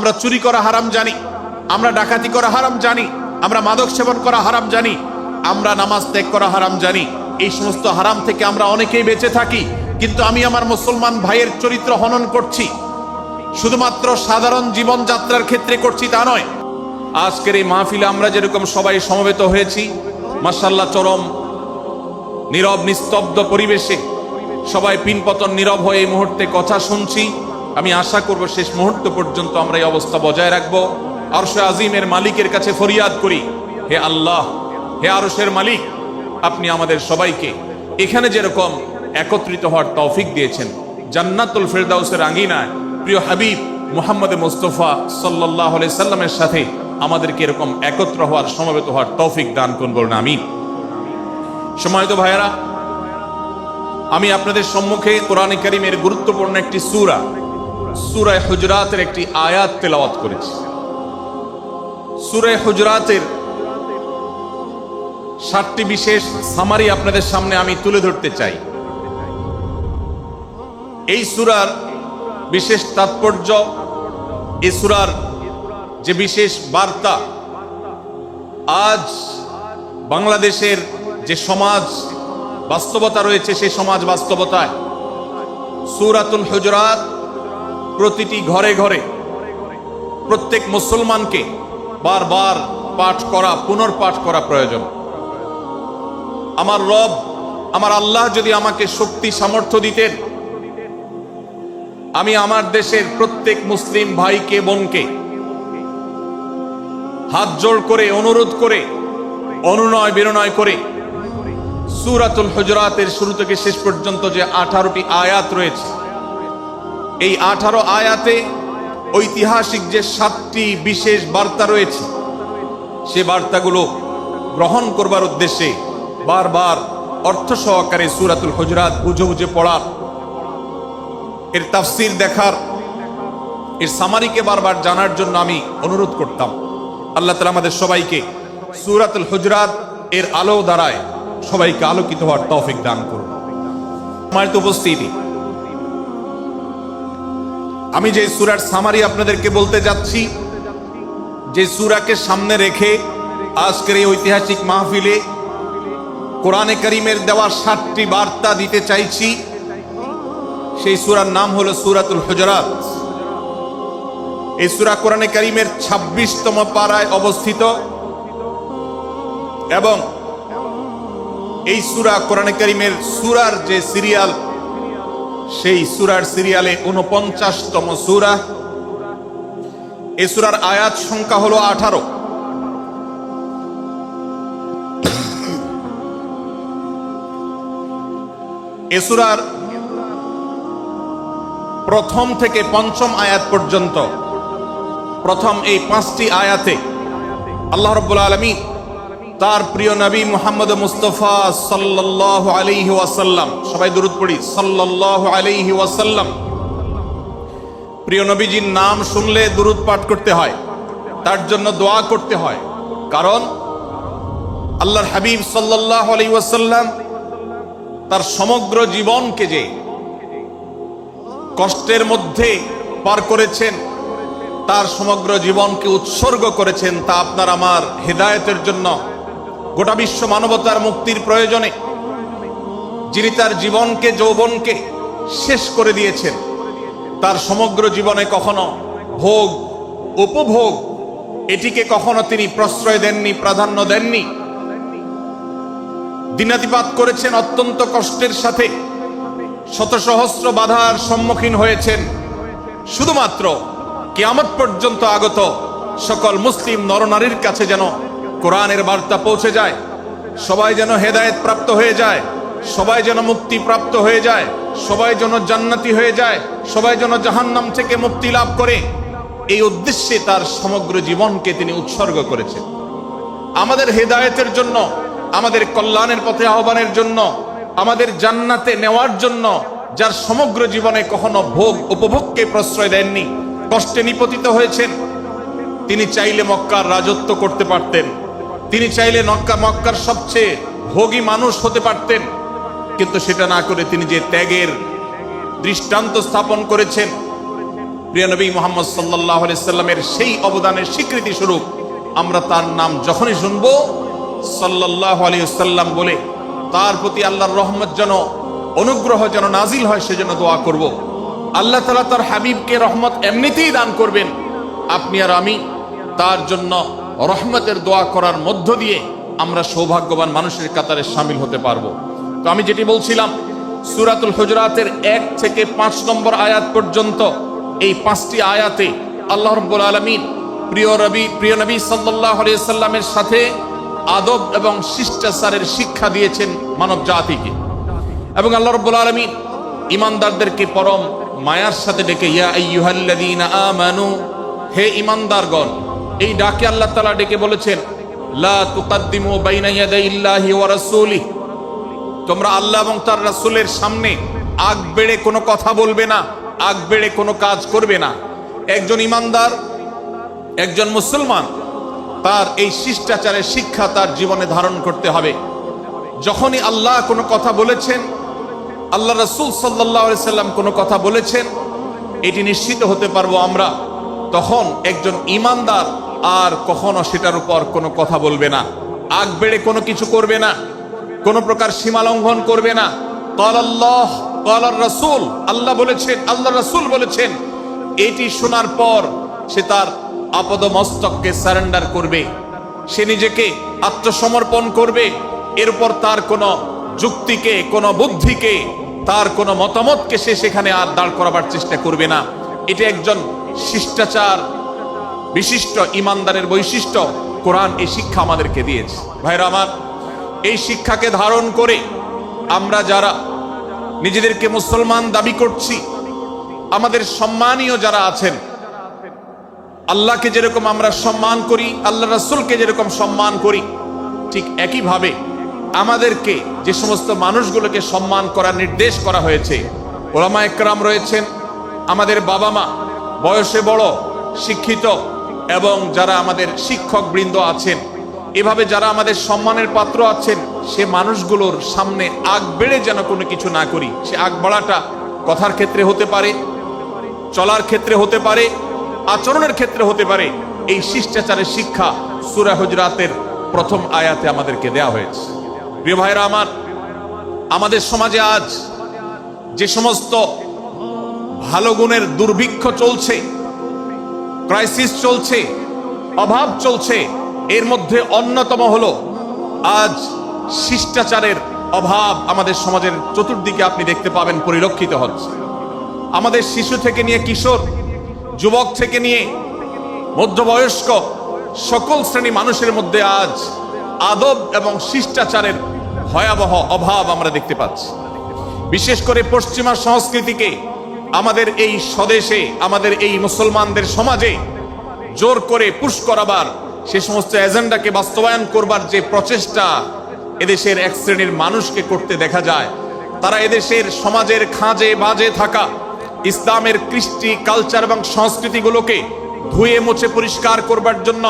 আমরা চুরি করা হারাম জানি, আমরা ডাকাতি করা হারাম জানি, আমরা মাদক সেবন করা হারাম জানি, আমরা নামাজ ত্যাগ করা হারাম জানি। এই সমস্ত হারাম থেকে আমরা অনেকেই বেঁচে থাকি, কিন্তু আমি আমার মুসলমান ভাইয়ের চরিত্র হনন করছি, শুধুমাত্র সাধারণ জীবনযাত্রার ক্ষেত্রে করছি তা নয়। আজকের এই মাহফিলে আমরা যেরকম সবাই সমবেত হয়েছি, মাশাআল্লাহ চরম নীরব নিস্তব্ধ পরিবেশে সবাই পিনপতন নীরব হয়ে এই মুহূর্তে কথা শুনছি। আমি আশা করব শেষ মুহূর্ত পর্যন্ত আমরা এই অবস্থা বজায় রাখবো। আরশে আজিমের মালিকের কাছে ফরিয়াদ করি, হে আল্লাহ, হে আরশের মালিক, আপনি আমাদের সবাইকে এখানে যেরকম একত্রিত হওয়ার তৌফিক দিয়েছেন, জান্নাতুল ফেরদাউসের আঙ্গিনায় প্রিয় হাবিব মুহাম্মদ মুস্তাফা সাল্লাল্লাহু আলাইহি সাল্লামের সাথে আমাদেরকে এরকম একত্র হওয়ার, সমবেত হওয়ার তৌফিক দান করুন, বলুন আমিন। সম্মানিত ভাইয়েরা, আমি আপনাদের সম্মুখে কোরআনে কারীমের গুরুত্বপূর্ণ একটি সূরা, সূরা হুজরাতের একটি আয়াত তেলাওয়াত করেছি। সূরা হুজরাতের 7টি বিশেষ সামারি আপনাদের সামনে আমি তুলে ধরতে চাই। এই সূরার বিশেষ তাৎপর্য, এই সূরার যে বিশেষ বার্তা, আজ বাংলাদেশের যে সমাজ বাস্তবতা রয়েছে, সেই সমাজ বাস্তবতায় সূরাতুল হুজরাত প্রতিটি ঘরে ঘরে প্রত্যেক মুসলমানকে বারবার পাঠ করা, পুনর্পাঠ করা প্রয়োজন। আমার রব, আমার আল্লাহ যদি আমাকে শক্তি সামর্থ্য দিতেন, আমি আমার দেশের প্রত্যেক মুসলিম ভাইকে বোনকে হাত জোড় করে, অনুরোধ করে, অনুনয় বিনয় করে সূরাতুল হুজরাতের শুরু থেকে শেষ পর্যন্ত যে 18টি আয়াত রয়েছে, এই 18 আয়াতে ঐতিহাসিক যে 7টি বিশেষ বার্তা রয়েছে, সে বার্তাগুলো গ্রহণ করবার উদ্দেশ্যে বারবার অর্থ সহকারে সূরাতুল হুজরাত বুঝে বুঝে পড়ার, এর তাফসীর দেখার, এর সামারিকে বারবার জানার জন্য আমি অনুরোধ করতাম। আল্লাহ তাআলা আমাদের সবাইকে সূরাতুল হুজরাত এর আলো দ্বারায় সবাইকে আলোকিত হওয়ার তৌফিক দান করুন। আমার উপস্থিতি, আমি যে সূরার সামারি আপনাদেরকে বলতে যাচ্ছি, যে সূরাকে সামনে রেখে আজকের এই ঐতিহাসিক মাহফিলে কোরআনে কারীমের দেওয়া 7টি বার্তা দিতে চাইছি, সেই সূরার নাম হলো সূরাতুল হুজরাত। এই সূরা কোরআনে কারীমের 26তম পারায় অবস্থিত এবং এই সূরা কোরআনে কারীমের সূরার যে সিরিয়াল, সেই সূরার সিরিয়ালে 49তম সূরা। এই সূরার আয়াত সংখ্যা হলো 18। এই সূরার প্রথম থেকে 5ম আয়াত পর্যন্ত, প্রথম এই 5টি আয়াতে আল্লাহ রাব্বুল আলামিন তার প্রিয় নবী মুহাম্মদ মুস্তাফা সাল্লাল্লাহু আলাইহি ওয়াসাল্লাম, সবাই দুরূদ পড়ি, সাল্লাল্লাহু আলাইহি ওয়াসাল্লাম, প্রিয় নবীজির নাম শুনলে দুরূদ পাঠ করতে হয়, তার জন্য দোয়া করতে হয়। কারণ আল্লাহর হাবিব সাল্লাল্লাহু আলাইহি ওয়াসাল্লাম তার সমগ্র জীবনকে যে কষ্টের মধ্যে পার করেছেন, তার সমগ্র জীবনকে উৎসর্গ করেছেন, তা আপনার আমার হেদায়েতের জন্য, গোটা বিশ্ব মানবতার মুক্তির প্রয়োজনে। যিনি তার জীবনকে, যৌবনকে শেষ করে দিয়েছেন, তার সমগ্র জীবনে কখনো ভোগ, উপভোগ, এটিকে কখনো তিনি প্রশ্রয় দেননি, প্রাধান্য দেননি। দিনাতিপাত করেছেন অত্যন্ত কষ্টের সাথে, শত সহস্র বাধার সম্মুখীন হয়েছেন, শুধুমাত্র কিয়ামত পর্যন্ত আগত সকল মুসলিম নরনারীর কাছে যেন কোরআনের বার্তা পৌঁছে যায়, সবাই যেন হেদায়েত প্রাপ্ত হয়ে যায়, সবাই যেন মুক্তি প্রাপ্ত হয়ে যায়, সবাই যেন জান্নাতি হয়ে যায়, সবাই যেন জাহান্নাম থেকে মুক্তি লাভ করে, এই উদ্দেশ্যে তার সমগ্র জীবনকে তিনি উৎসর্গ করেছেন। আমাদের হেদায়েতের জন্য, আমাদের কল্যাণের পথে আহ্বানের জন্য, আমাদের জান্নাতে নেওয়ার জন্য, যার সমগ্র জীবনে কখনো ভোগ উপভোগকে প্রশ্রয় দেননি, কষ্টে নিপতিত হয়েছেন। তিনি চাইলে মক্কার রাজত্ব করতে পারতেন, তিনি চাইলে মক্কার সবচেয়ে ভোগী মানুষ হতে পারতেন, কিন্তু সেটা না করে তিনি যে ত্যাগের দৃষ্টান্ত স্থাপন করেছেন, প্রিয় নবী মুহাম্মদ সাল্লাল্লাহু আলাইহি সাল্লামের সেই অবদানের স্বীকৃতি স্বরূপ আমরা তার নাম যখনই শুনবো সাল্লাল্লাহু আলাইহি সাল্লাম বলে তার প্রতি আল্লাহর রহমত যেন, অনুগ্রহ যেন নাজিল হয় সেজন্য দোয়া করব। আল্লাহ তাআলা তার হাবিবকে রহমত এমনিতেই দান করবেন, আপনি আর আমি তার জন্য রহমতের দোয়া করার মধ্য দিয়ে আমরা সৌভাগ্যবান মানুষের কাতারে শামিল হতে পারবো। তো আমি যেটি বলছিলাম, সূরাতুল হুজুরাতের 1 থেকে 5 নম্বর আয়াত পর্যন্ত এই 5টি আয়াতে আল্লাহ রাব্বুল আলামিন প্রিয় নবী সাল্লাল্লাহু আলাইহি সাল্লামের সাথে আদব এবং শিষ্টাচারের শিক্ষা দিয়েছেন মানব জাতিকে। এবং আল্লাহ রাব্বুল আলামিন ঈমানদারদেরকে পরম মায়ার সাথে ডেকে ইয়া আইয়ুহাল্লাযীনা আমানু, হে ঈমানদারগণ, এই ডাকে আল্লাহ তাআলা ডেকে বলেছেন লা তুকাদ্দিমু বাইনা ইয়াদাইল্লাহি ওয়া রাসূলিহি, তোমরা আল্লাহ এবং তার রাসূলের সামনে আগ বেড়ে কোনো কথা বলবে না, আগ বেড়ে কোনো কাজ করবে না। একজন ঈমানদার, একজন মুসলমান, তার এই শিষ্টাচারের শিক্ষা তার জীবনে ধারণ করতে হবে। যখনই আল্লাহ কোনো কথা বলেছেন, আল্লাহ রাসূল সাল্লাল্লাহু আলাইহি সাল্লাম কোনো কথা বলেছেন, এটি নিশ্চিত হতে পারবো আমরা, তখন একজন ঈমানদার আর কখনো সেটার উপর কোনো কথা বলবে না, আগ বেড়ে কোনো কিছু করবে না, কোনো প্রকার সীমা লঙ্ঘন করবে না। ক্বালাল্লাহ ক্বালার রাসূল, আল্লাহ বলেছেন, আল্লাহ রাসূল বলেছেন, এটি শোনার পর সে তার আপদ মস্তককে সারেন্ডার করবে, সে নিজেকে আত্মসমর্পণ করবে। এরপর তার কোনো যুক্তিকে, কোনো বুদ্ধিকে, তার কোনো মতামতকে সে সেখানে আর দাঁড় করাবার চেষ্টা করবে না। এটা একজন শিষ্টাচার বিশিষ্ট ঈমানদারের বৈশিষ্ট্য। কোরআন এই শিক্ষা আমাদেরকে দিয়েছে। ভাইরা আমার, এই শিক্ষাকে ধারণ করে আমরা যারা নিজেদেরকে মুসলমান দাবি করছি, আমাদের সম্মানীয় যারা আছেন, আল্লাহকে যেরকম আমরা সম্মান করি, আল্লাহ রাসূলকে যেরকম সম্মান করি, ঠিক একইভাবে আমাদেরকে যে সমস্ত মানুষগুলোকে সম্মান করার নির্দেশ করা হয়েছে, ওলামা একরাম রয়েছেন, আমাদের বাবা মা, বয়সে বড়, শিক্ষিত, এবং যারা আমাদের শিক্ষক বৃন্দ আছেন, এভাবে যারা আমাদের সম্মানের পাত্র আছেন, সে মানুষগুলোর সামনে আগ বেড়ে যেন কোনো কিছু না করি। সে আগ বাড়াটা কথার ক্ষেত্রে হতে পারে, চলার ক্ষেত্রে হতে পারে, আচরণের ক্ষেত্রে হতে পারে। এই শিষ্টাচারের শিক্ষা সূরা হুজুরাতের প্রথম আয়াতে আমাদেরকে দেয়া হয়েছে। প্রিয় ভাইরা আমার, আমাদের সমাজে আজ যে সমস্ত ভালো গুণের দুর্ভিক্ষ চলছে, ক্রাইসিস চলছে, অভাব চলছে, এর মধ্যে অন্যতম হলো আজ শিষ্টাচারের অভাব। আমাদের সমাজের চতুর্দিকে আপনি দেখতে পাবেন পরিলক্ষিত হচ্ছে। আমাদের শিশু থেকে নিয়ে কিশোর, যুবক থেকে নিয়ে মধ্যবয়স্ক, সকল শ্রেণী মানুষের মধ্যে আজ আদব এবং শিষ্টাচারের ভয়াবহ অভাব আমরা দেখতে পাচ্ছি। বিশেষ করে পশ্চিমা সংস্কৃতিকে আমাদের এই স্বদেশে, আমাদের এই মুসলমানদের সমাজে জোর করে পুশ করাবার, সে সমস্ত এজেন্ডাকে বাস্তবায়ন করবার যে প্রচেষ্টা এদেশের এক শ্রেণীর মানুষকে করতে দেখা যায়, তারা এদেশের সমাজের খাঁজে বাজে থাকা ইসলামের কৃষ্টি, কালচার এবং সংস্কৃতিগুলোকে ধুয়ে মুছে পরিষ্কার করবার জন্য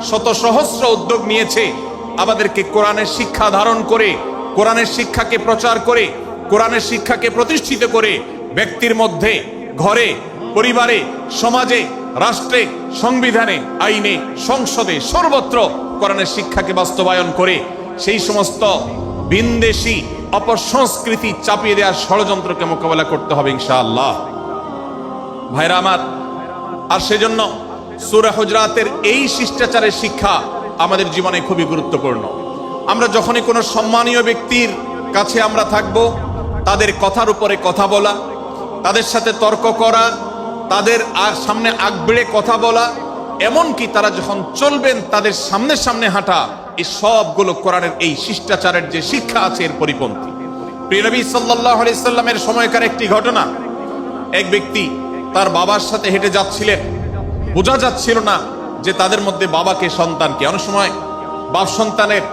শত সহস্র উদ্যোগ নিয়েছে। আমাদেরকে কোরআনের শিক্ষা ধারণ করে, কোরআনের শিক্ষাকে প্রচার করে, কোরআনের শিক্ষাকে প্রতিষ্ঠিত করে ব্যক্তির মধ্যে, ঘরে, পরিবারে, সমাজে, রাষ্ট্রে, সংবিধানে, আইনে, সংসদে, সর্বত্র কোরআনের শিক্ষাকে বাস্তবায়ন করে সেই সমস্ত বিন্দেশী অপসংস্কৃতি চাপিয়ে দেওয়ার ষড়যন্ত্রকে মোকাবেলা করতে হবে ইনশাআল্লাহ। ভাইরা আমার, আর সেজন্য সূরা হুজুরাতের এই শিষ্টাচারের শিক্ষা আমাদের জীবনে খুবই গুরুত্বপূর্ণ। আমরা যখনই কোনো সম্মানীয় ব্যক্তির কাছে আমরা থাকব, তাদের কথার উপরে কথা বলা, তাদের সাথে তর্ক করা, তাদের সামনে আগ বেড়ে কথা বলা, এমনকি তারা যখন চলবেন তাদের সামনে সামনে হাঁটা, এই সবগুলো কোরআনের এই শিষ্টাচারের যে শিক্ষা আছে এর পরিপন্থী। প্রিয় নবী সাল্লাল্লাহু আলাইহি সাল্লামের সময়কার একটি ঘটনা, এক ব্যক্তি তার বাবার সাথে হেঁটে যাচ্ছিলেন, বোঝা যাচ্ছিল না যে তাদের মধ্যে বাবাকে সন্তানকে। অনেক সময় বাপ সন্তানের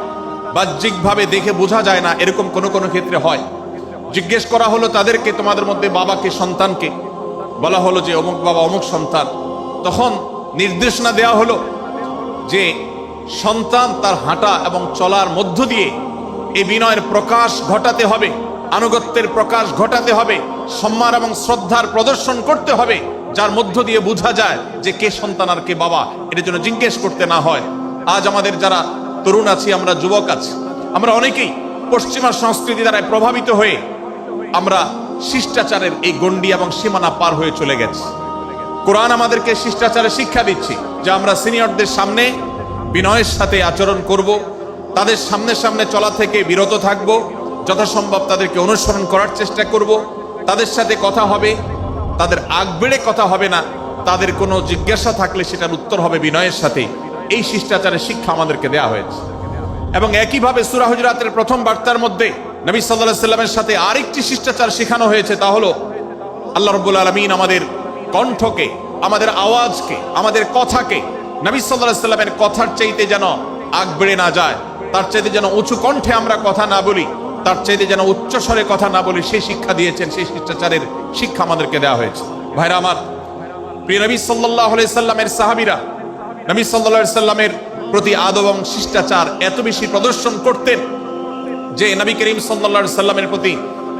বাহ্যিকভাবে দেখে বোঝা যায় না, এরকম কোনো কোনো ক্ষেত্রে হয়। জিজ্ঞেস করা হলো তাদেরকে, তোমাদের মধ্যে বাবাকে সন্তানকে? বলা হলো যে অমুক বাবা, অমুক সন্তান। তখন নির্দেশনা দেওয়া হলো যে সন্তান তার হাঁটা এবং চলার মধ্য দিয়ে এই বিনয়ের প্রকাশ ঘটাতে হবে, আনুগত্যের প্রকাশ ঘটাতে হবে, সম্মান এবং শ্রদ্ধার প্রদর্শন করতে হবে, যার মধ্য দিয়ে বোঝা যায় যে কে সন্তান আর কে বাবা, এটার জন্য জিজ্ঞেস করতে না হয়। আজ আমাদের যারা তরুণ আছি, আমরা যুবক আছি, আমরা অনেকেই পশ্চিমা সংস্কৃতি দ্বারা প্রভাবিত হয়ে আমরা শিষ্টাচারের এই গণ্ডি এবং সীমানা পার হয়ে চলে গেছি। কোরআন আমাদেরকে শিষ্টাচারের শিক্ষা দিচ্ছে যে আমরা সিনিয়রদের সামনে বিনয়ের সাথে আচরণ করব, তাদের সামনে সামনে চলা থেকে বিরত থাকব, যথাসম্ভব তাদেরকে অনুসরণ করার চেষ্টা করব, তাদের সাথে কথা হবে, তাদের আগ বেড়ে কথা হবে না, তাদের কোনো জিজ্ঞাসা থাকলে সেটার উত্তর হবে বিনয়ের সাথে। এই শিষ্টাচারের শিক্ষা আমাদেরকে দেওয়া হয়েছে। এবং একইভাবে সূরা হুজুরাতের প্রথম বার্তার মধ্যে নবী সাল্লাল্লাহু আলাইহি ওয়াসাল্লামের সাথে আরেকটি শিষ্টাচার শেখানো হয়েছে, তা হলো আল্লাহ রাব্বুল আলামিন আমাদের কণ্ঠকে, আমাদের আওয়াজকে, আমাদের কথাকে নবী সাল্লাল্লাহু আলাইহি ওয়াসাল্লামের কথার চাইতে যেন আগ বেড়ে না যায়, তার চাইতে যেন উঁচু কণ্ঠে আমরা কথা না বলি, তার চাইতে যেন উচ্চ স্বরে কথা না বলি, সেই শিক্ষা দিয়েছেন। সেই শিষ্টাচারের শিক্ষা আমাদেরকে দেওয়া হয়েছে। ভাইরা আমার, প্রিয় নবী সাল্লাল্লাহু আলাইহি সাল্লামের সাহাবীরা নবী সাল্লাল্লাহু আলাইহি সাল্লামের প্রতি আদব এবং শিষ্টাচার এত বেশি প্রদর্শন করতেন যে নবী করিম সাল্লাল্লাহু আলাইহি সাল্লামের প্রতি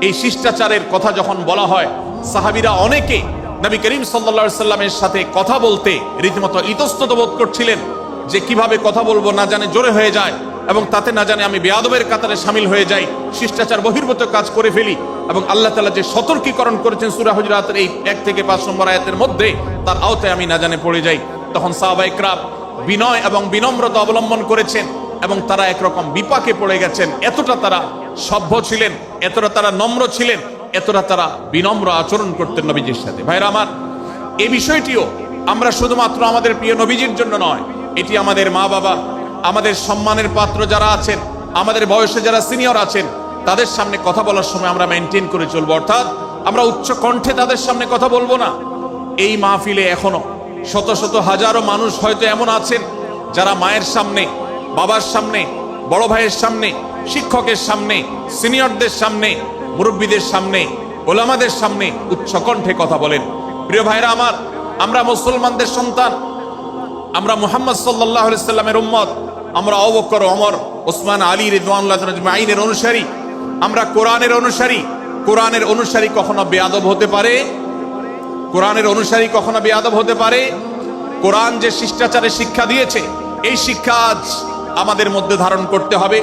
এই শিষ্টাচারের কথা যখন বলা হয়, সাহাবীরা অনেকে নবী করিম সাল্লাল্লাহু আলাইহি সাল্লামের সাথে কথা বলতে রীতিমতো ইতস্তত বোধ করছিলেন যে কিভাবে কথা বলবো, না জানে জোরে হয়ে যায় এবং তাতে না জানে আমি বেয়াদবের কাতারে শামিল হয়ে যাই, শিষ্টাচার বহির্ভূত কাজ করে ফেলি। এবং আল্লাহ তাআলা যে সতর্কীকরণ করেছেন সূরা হুজুরাতের এই 1 থেকে 5 নম্বর আয়াতের মধ্যে, তার আওতায় আমি না জানে পড়ে যাই। তখন সাহাবায়ে কেরাম বিনয় এবং বিনম্রতা অবলম্বন করেছেন এবং তারা একরকম বিপাকে পড়ে গেছেন। এতটা তারা সভ্য ছিলেন, এতটা তারা নম্র ছিলেন, এতটা তারা বিনম্র আচরণ করতেন নবীজির সাথে। ভাইরা আমার, এই বিষয়টিও আমরা শুধুমাত্র আমাদের প্রিয় নবীজির জন্য নয়, এটি আমাদের মা বাবা, আমাদের সম্মানের পাত্র যারা আছেন, আমাদের বয়সে যারা সিনিয়র আছেন, তাদের সামনে কথা বলার সময় আমরা মেনটেন করে চলবো। অর্থাৎ আমরা উচ্চ কণ্ঠে তাদের সামনে কথা বলবো না। এই মাহফিলে এখনো শত শত হাজারো মানুষ হয়তো এমন আছেন যারা মায়ের সামনে, বাবার সামনে, বড় ভাইয়ের সামনে, শিক্ষকের সামনে, সিনিয়রদের সামনে, মুরব্বীদের সামনে, ওলামাদের সামনে উচ্চ কণ্ঠে কথা বলেন। প্রিয় ভাইরা আমার, আমরা মুসলমানদের সন্তান, আমরা মুহাম্মদ সাল্লাল্লাহু আলাইহি সাল্লামের উম্মত, আমরা আবু বকর, ওমর, ওসমান, আলী রাদিয়াল্লাহু আজমাইনের অনুসারী, আমরা কোরআনের অনুসারী। কোরআনের অনুসারী কখনো বেয়াদব হতে পারে? কোরআনের অনুসারী কখনো বেয়াদব হতে পারে? কোরআন যে শিষ্টাচারের শিক্ষা দিয়েছে, এই শিক্ষা আজ আমাদের মধ্যে ধারণ করতে হবে,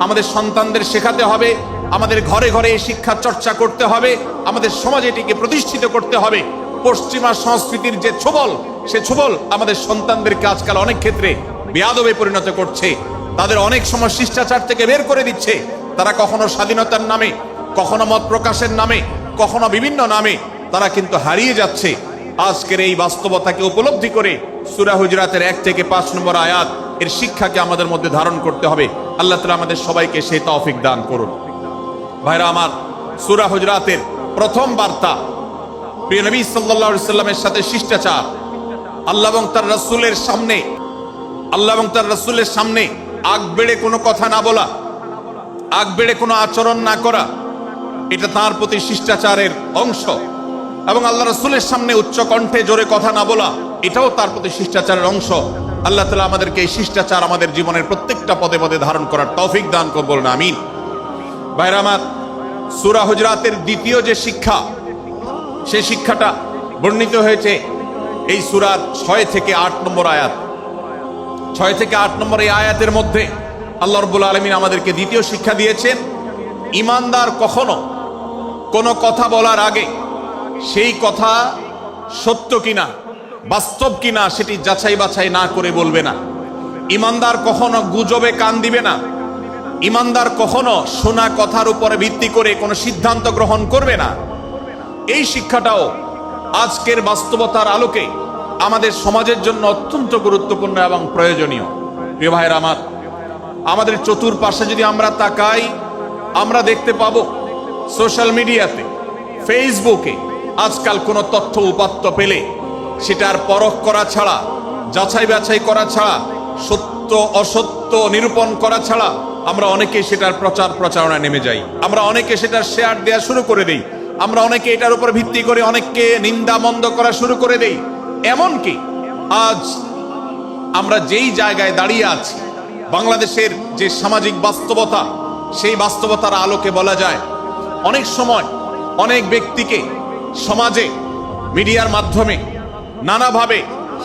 আমাদের সন্তানদের শেখাতে হবে, আমাদের ঘরে ঘরে এই শিক্ষা চর্চা করতে হবে, আমাদের সমাজে এটিকে প্রতিষ্ঠিত করতে হবে। পশ্চিমা সংস্কৃতির যে ছোবল, সে ছোবল আমাদের সন্তানদেরকে আজকাল অনেক ক্ষেত্রে বেয়াদবে পরিণত করছে, তাদের অনেক সময় শিষ্টাচার থেকে বের করে দিচ্ছে। তারা কখনো স্বাধীনতার নামে, কখনো মত প্রকাশের নামে, কখনো বিভিন্ন নামে তারা কিন্তু হারিয়ে যাচ্ছে। আজকের এই বাস্তবতাকে উপলব্ধি করে সূরা হুজুরাতের 1 থেকে 5 নম্বর আয়াত এর শিক্ষাকে আমাদের মধ্যে ধারণ করতে হবে। আল্লাহ তাআলা আমাদের সবাইকে সেই তৌফিক দান করুন। ভাইরা আমার, সূরা হুজুরাতের প্রথম বার্তা প্রিয় নবী সাল্লাল্লাহু আলাইহি সাল্লামের সাথে শিষ্টাচার। আল্লাহ এবং তার রাসূলের সামনে, আল্লাহ এবং তার রাসূলের সামনে আগ বেড়ে কোনো কথা না বলা, আগ বেড়ে কোনো আচরণ না করা, এটা তার প্রতি শিষ্টাচারের অংশ। এবং আল্লাহ রাসূলের সামনে উচ্চ কণ্ঠে জোরে কথা না বলা, এটাও তার প্রতি শিষ্টাচারের অংশ। আল্লাহ তাআলা আমাদেরকে এই শিষ্টাচার আমাদের জীবনের প্রত্যেকটা পদে পদে ধারণ করার তৌফিক দান করুন, বলুন আমিন। ভাইরা আমার, সূরা হুজুরাতের দ্বিতীয় যে শিক্ষা, সেই শিক্ষাটা বর্ণিত হয়েছে এই সূরার 6 থেকে 8 নম্বর আয়াত। 6 থেকে 8 নম্বর এই আয়াতের মধ্যে আল্লাহ রাব্বুল আলামিন আমাদেরকে দ্বিতীয় শিক্ষা দিয়েছেন, ঈমানদার কখনো কোনো কথা বলার আগে সেই কথা সত্য কিনা, বাস্তব কিনা সেটি যাচাই বাছাই না করে বলবে না। ঈমানদার কখনো গুজবে কান দিবে না। ঈমানদার কখনো শোনা কথার উপরে ভিত্তি করে কোনো সিদ্ধান্ত গ্রহণ করবে না। এই শিক্ষাটাও আজকের বাস্তবতার আলোকে আমাদের সমাজের জন্য অত্যন্ত গুরুত্বপূর্ণ এবং প্রয়োজনীয়। প্রিয় ভাইরা আমার, আমাদের চতুর্পাশে যদি আমরা তাকাই, আমরা দেখতে পাবো সোশ্যাল মিডিয়াতে, ফেসবুকে আজকাল কোনো তথ্য উপাত্ত পেলে সেটার পরখ করা ছাড়া, যাচাই বাছাই করা ছাড়া, সত্য অসত্য নিরূপণ করা ছাড়া আমরা অনেকে সেটার প্রচার প্রচারণায় নেমে যাই। আমরা অনেকে সেটার শেয়ার দেওয়া শুরু করে দেই। আমরা অনেকে এটার উপর ভিত্তি করে অনেককে নিন্দা মন্দ করা শুরু করে দেই। এমনকি আজ আমরা যেই জায়গায় দাঁড়িয়ে আছি, বাংলাদেশের যে সামাজিক বাস্তবতা, সেই বাস্তবতার আলোকে বলা যায় অনেক সময় অনেক ব্যক্তিকে সমাজে মিডিয়ার মাধ্যমে নানাভাবে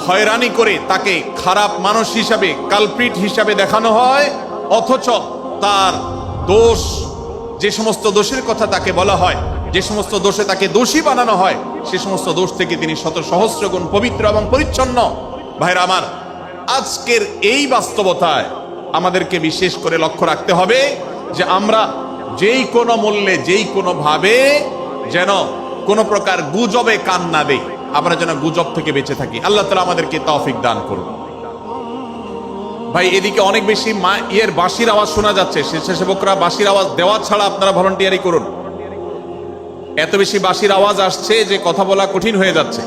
হয়রানি করে তাকে খারাপ মানুষ হিসাবে, কালপ্রিট হিসাবে দেখানো হয়, অথচ তার দোষ, যে সমস্ত দোষের কথা তাকে বলা হয়, যে সমস্ত দোষে তাকে দোষী বানানো হয়, সে সমস্ত দোষ থেকে তিনি শত সহস্র গুণ পবিত্র এবং পরিচ্ছন্ন। ভাইরা আমার, আজকের এই বাস্তবতায় আমাদেরকে বিশেষ করে লক্ষ্য রাখতে হবে যে আমরা যেই কোনো মূল্যে, যেই কোনো ভাবে যেন কোনো প্রকার গুজবে কান না দেই, আমরা যেন গুজব থেকে বেঁচে থাকি। আল্লাহ তাআলা আমাদেরকে তৌফিক দান করুন। ভাই, এদিকে অনেক বেশি বাঁশির আওয়াজ শোনা যাচ্ছে। স্বেচ্ছাসেবকরা বাঁশির আওয়াজ দেওয়া ছাড়া আপনারা ভলান্টিয়ারি করুন। এত বেশি বাঁশির আওয়াজ আসছে যে কথা বলা কঠিন হয়ে যাচ্ছে।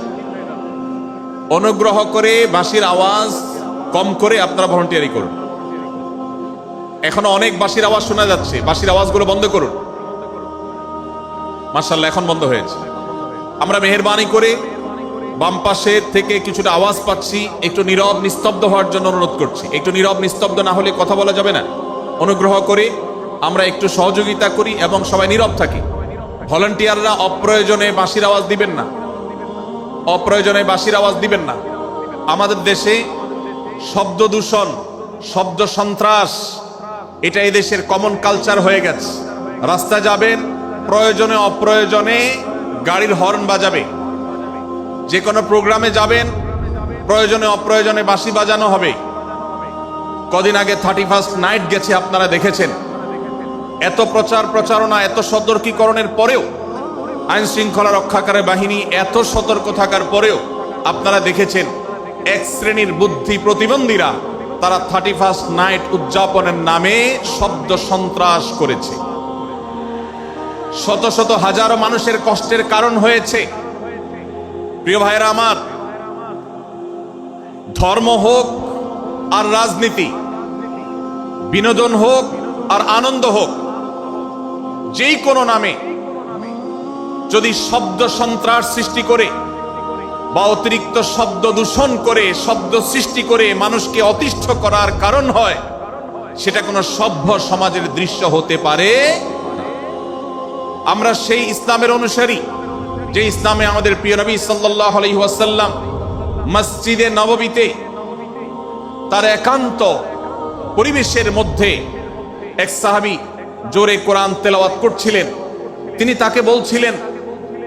অনুগ্রহ করে বাঁশির আওয়াজ কম করে আপনারা ভলান্টিয়ারি করুন। এখনো অনেক বাঁশির আওয়াজ শোনা যাচ্ছে, বাঁশির আওয়াজগুলো বন্ধ করুন। মাশাআল্লাহ, এখন বন্ধ হয়েছে। আমরা মেহেরবানি করে বাম পাশের থেকে কিছুটা আওয়াজ পাচ্ছি, একটু নীরব নিস্তব্ধ হওয়ার জন্য অনুরোধ করছি। একটু নীরব নিস্তব্ধ না হলে কথা বলা যাবে না। অনুগ্রহ করে আমরা একটু সহযোগিতা করি এবং সবাই নীরব থাকি। ভলান্টিয়াররা অপ্রয়োজনে বাঁশির আওয়াজ দিবেন না, অপ্রয়োজনে বাঁশির আওয়াজ দিবেন না। আমাদের দেশে শব্দ দূষণ, শব্দ সন্ত্রাস, এটা এই দেশের কমন কালচার হয়ে গেছে। রাস্তা যাবেন, প্রয়োজনে অপ্রয়োজনে গাড়ির হর্ন বাজাবে। যে কোনো প্রোগ্রামে যাবেন, প্রয়োজনে অপ্রয়োজনে বাঁশি বাজানো হবে। কদিন আগে 31st নাইট গেছে, আপনারা দেখেছেন। এত প্রচার প্রচারণা, এত সতর্কীকরণের পরেও, আইন শৃঙ্খলা রক্ষাকারী বাহিনী এত সতর্ক থাকার পরেও আপনারা দেখেছেন এক শ্রেণীর বুদ্ধি প্রতিবন্ধীরা তারা 31st নাইট উদযাপনের নামে শব্দ সন্ত্রাস করেছে। শত শত হাজারো মানুষের কষ্টের কারণ হয়েছে। প্রিয় ভাইরা আমার, ধর্ম হোক আর রাজনীতি, বিনোদন হোক আর আনন্দ হোক, যেই কোনো নামে যদি শব্দ সন্ত্রাস সৃষ্টি করে বা অতিরিক্ত শব্দ দূষণ করে, শব্দ সৃষ্টি করে মানুষকে অতিষ্ঠ করার কারণ হয়, সেটা কোনো সভ্য সমাজের দৃশ্য হতে পারে। আমরা সেই ইসলামের অনুসারী যে ইসলামে আমাদের প্রিয় নবী সাল্লাল্লাহু আলাইহি ওয়াসাল্লাম মসজিদে নববীতে তার একান্ত পরিবেশের মধ্যে এক সাহাবী জোরে কোরআন তেলাওয়াত করছিলেন। তিনি তাকে বলছিলেন,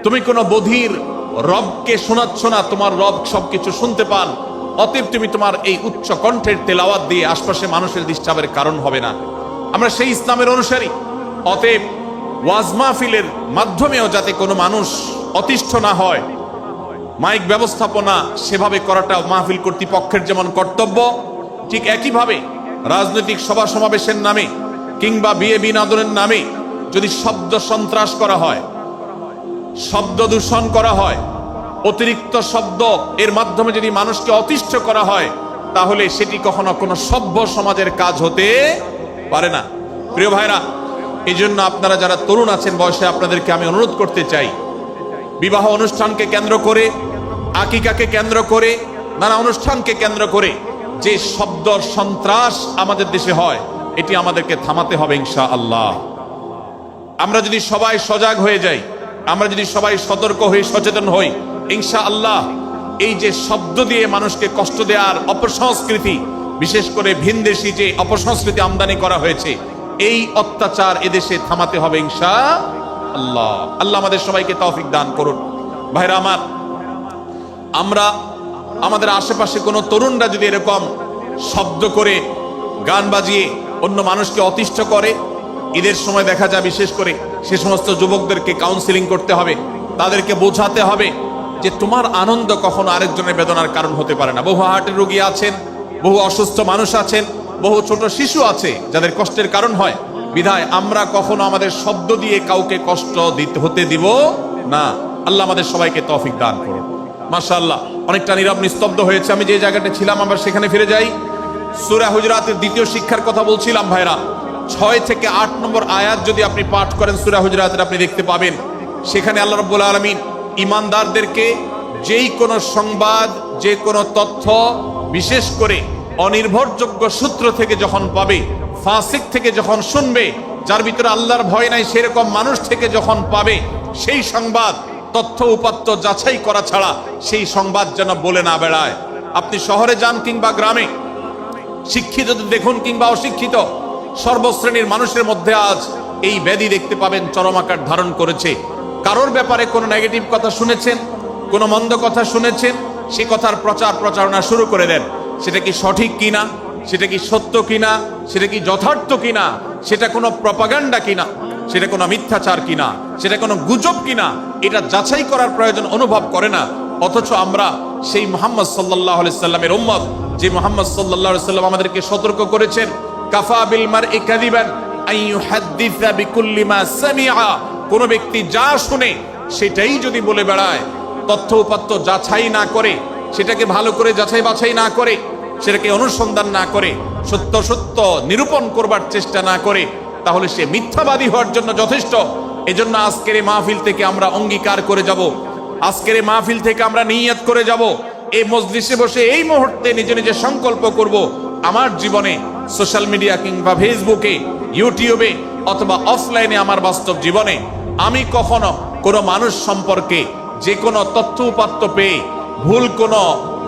তুমি কোনো বধির রবকে শোনাচ্ছ না, তোমার রব সবকিছু শুনতে পান, অতএব তুমি তোমার এই উচ্চ কণ্ঠের তেলাওয়াত দিয়ে আশপাশে মানুষের ডিস্টার্বের কারণ হবে না। আমরা সেই ইসলামের অনুসারী। অতএব ওয়াজ মাহফিলের মাধ্যমেও যাতে কোনো মানুষ অতিষ্ঠ না হয়, মাইক ব্যবস্থাপনা সেভাবে করাটা মাহফিল কর্তৃপক্ষের যেমন কর্তব্য, ঠিক একইভাবে রাজনৈতিক সভা সমাবেশের নামে কিংবা বিয়ে বিনোদনের নামে যদি শব্দ সন্ত্রাস করা হয়, শব্দ দূষণ করা হয়, অতিরিক্ত শব্দ এর মাধ্যমে যদি মানুষকে অতিষ্ঠ করা হয়, তাহলে সেটি কখনো কোনো সভ্য সমাজের কাজ হতে পারে না। প্রিয় ভাইরা, এই জন্য আপনারা যারা তরুণ আছেন বয়সে, আপনাদেরকে আমি অনুরোধ করতে চাই, বিবাহ অনুষ্ঠানকে কেন্দ্র করে, আকিকাকে কেন্দ্র করে, নানা অনুষ্ঠানকে কেন্দ্র করে যে শব্দ সন্ত্রাস আমাদের দেশে হয়, এটি আমাদেরকে থামাতে হবে ইনশাআল্লাহ। আমরা যদি সবাই সজাগ হয়ে যাই, আমরা যদি সবাই সতর্ক হয়ে সচেতন হই, ইনশাআল্লাহ এই যে শব্দ দিয়ে মানুষকে কষ্ট দেওয়ার অপসংস্কৃতি, বিশেষ করে ভিনদেশী যে অপসংস্কৃতি আমদানি করা হয়েছে, এই অত্যাচার এদেশে থামাতে হবে ইনশাআল্লাহ। আল্লাহ আমাদের সবাইকে তৌফিক দান করুন। ভাইরা আমার, আমরা আমাদের আশেপাশে কোনো তরুণরা যদি এরকম শব্দ করে, গান বাজিয়ে অন্য মানুষকে অতিষ্ঠ করে, ঈদের সময় দেখা যায় বিশেষ করে সে সমস্ত যুবকদেরকে কাউন্সিলিং করতে হবে, তাদেরকে বোঝাতে হবে যে তোমার আনন্দ কখনো আরেকজনের বেদনার কারণ হতে পারে না। বহু হার্টের রোগী আছেন, বহু অসুস্থ মানুষ আছেন, বহু ছোট শিশু আছে যাদের কষ্টের কারণ হয়। বিধায় আমরা কখনো আমাদের শব্দ দিয়ে কাউকে কষ্ট হতে দিব না। আল্লাহ আমাদের সবাইকে তৌফিক দান করুন। মাশাআল্লাহ, অনেকটা নীরব নিস্তব্ধ হয়েছে। আমি যে জায়গাটা ছিলাম আবার সেখানে ফিরে যাই। সূরা হুজুরাতের দ্বিতীয় শিক্ষার কথা বলছিলাম ভাইরা। 6 থেকে 8 নম্বর আয়াত যদি আপনি পাঠ করেন সূরা হুজুরাতের, আপনি দেখতে পাবেন সেখানে আল্লাহ রাব্বুল আলামিন ঈমানদারদেরকে যেই কোনো সংবাদ, যে কোনো তথ্য, বিশেষ করে অনির্ভরযোগ্য সূত্র থেকে যখন পাবে, ফাসিক থেকে যখন শুনবে, যার ভিতরে আল্লাহর ভয় নাই সেরকম মানুষ থেকে যখন পাবে, সেই সংবাদ তথ্য উপাত্ত যাচাই করা ছাড়া সেই সংবাদ যেন বলে না বেড়ায়। আপনি শহরে যান কিংবা গ্রামে, শিক্ষিত দেখুন কিংবা অশিক্ষিত, সর্বশ্রেণীর মানুষের মধ্যে আজ এই ব্যাধি দেখতে পাবেন চরম আকার ধারণ করেছে। কারোর ব্যাপারে কোনো নেগেটিভ কথা শুনেছেন, কোনো মন্দ কথা শুনেছেন, সে কথার প্রচার প্রচারণা শুরু করে দেন। সেটা কি সঠিক কিনা, সেটা কি সত্য কিনা, সেটা কি যথার্থ কিনা, সেটা কোনো প্রপাগান্ডা কিনা, সেটা কোনো মিথ্যাচার কিনা, সেটা কোনো গুজব কিনা, এটা যাচাই করার প্রয়োজন অনুভব করে না। অথচ আমরা সেই মুহাম্মদ সাল্লাল্লাহু আলাইহি সাল্লামের উম্মত, যে মুহাম্মদ সাল্লাল্লাহু আলাইহি সাল্লাম আমাদেরকে সতর্ক করেছেন, কাফা বিল মারই কাযিবান আন ইউহাদ্দিসা বিকুল্লি মা সামিআ, কোন ব্যক্তি যা শুনে সেটাই যদি বলে বেড়ায়, তথ্য উপাত্ত যাচাই না করে, সেটাকে ভালো করে যাচাই বাছাই না করে, সেটাকে অনুসন্ধান না করে, সত্য সত্য নিরূপণ করবার চেষ্টা না করে, তাহলে সে মিথ্যাবাদী হওয়ার জন্য যথেষ্ট। এজন্য আজকের এই মাহফিল থেকে আমরা অঙ্গীকার করে যাব, আজকের এই মাহফিল থেকে আমরা নিয়ত করে যাব, এই মজলিসে বসে এই মুহূর্তে নিজে নিজে সংকল্প করব, আমার জীবনে সোশ্যাল মিডিয়া কিংবা ফেসবুকে, ইউটিউবে অথবা অফলাইনে, আমার বাস্তব জীবনে আমি কখনো কোনো মানুষ সম্পর্কে যে কোনো তথ্য উপাত্ত পেয়ে ভুল কোনো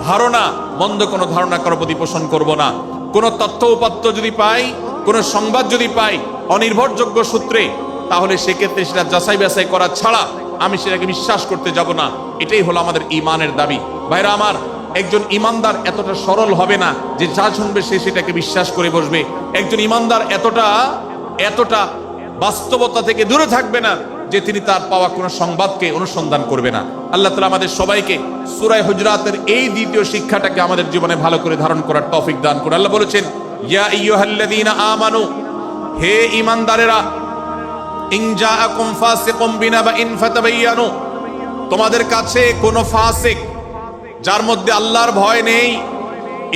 ধারণা, মন্দ কোনো ধারণা কারো প্রতি পোষণ করব না। কোনো তথ্য উপাত্ত যদি পাই, কোনো সংবাদ যদি পাই অনির্ভরযোগ্য সূত্রে, তাহলে সেক্ষেত্রে সেটা যাচাই বাছাই করা ছাড়া আমি সেটাকে বিশ্বাস করতে যাব না। এটাই হলো আমাদের ঈমানের দাবি। ভাইরা আমার, একজন ঈমানদার এতটা সরল হবে না যে যা শুনবে সে সেটাকে বিশ্বাস করে বসবে। একজন ঈমানদার এতটা বাস্তবতা থেকে দূরে থাকবে না যে তিনি তার পাওয়া কোনো সংবাদকে অনুসন্ধান করবে না। আল্লাহ তাআলা আমাদের সবাইকে সূরা হুজুরাতের এই দ্বিতীয় শিক্ষাটাকে আমাদের জীবনে ভালো করে ধারণ করার তৌফিক দান করুন। আল্লাহ বলেছেন, ইয়া আইয়ুহাল্লাযীনা আমানু, হে ঈমানদারেরা, ইন জাআকুম ফাসিকুম বিনাবাইন ফাতাবায়ানু, তোমাদের কাছে কোনো ফাসিক, যার মধ্যে আল্লাহর ভয় নেই,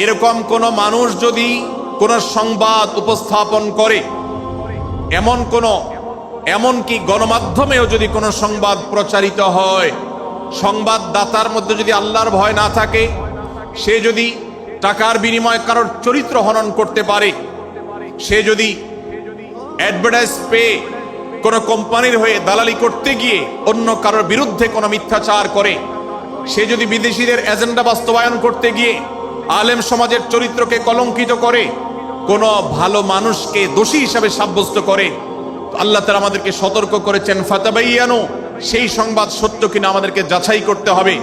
এরকম কোন মানুষ যদি কোন সংবাদ উপস্থাপন করে, এমনকি গণমাধ্যমেও যদি কোনো সংবাদ প্রচারিত হয়, সংবাদদাতার মধ্যে যদি আল্লাহর ভয় না থাকে, সে যদি টাকার বিনিময়ে কারোর চরিত্র হনন করতে পারে, সে যদি অ্যাডভার্টাইজ পেয়ে কোনো কোম্পানির হয়ে দালালি করতে গিয়ে অন্য কারোর বিরুদ্ধে কোনো মিথ্যাচার করে, সে যদি বিদেশিদের এজেন্ডা বাস্তবায়ন করতে গিয়ে আলেম সমাজের চরিত্রকে কলঙ্কিত করে, কোনো ভালো মানুষকে দোষী হিসাবে সাব্যস্ত করে, আল্লাহ তাআলা আমাদেরকে সতর্ক করেছেন, ফাতাবায়ানু, সেই সংবাদ সত্য কিনা আমাদেরকে যাচাই করতে হবে।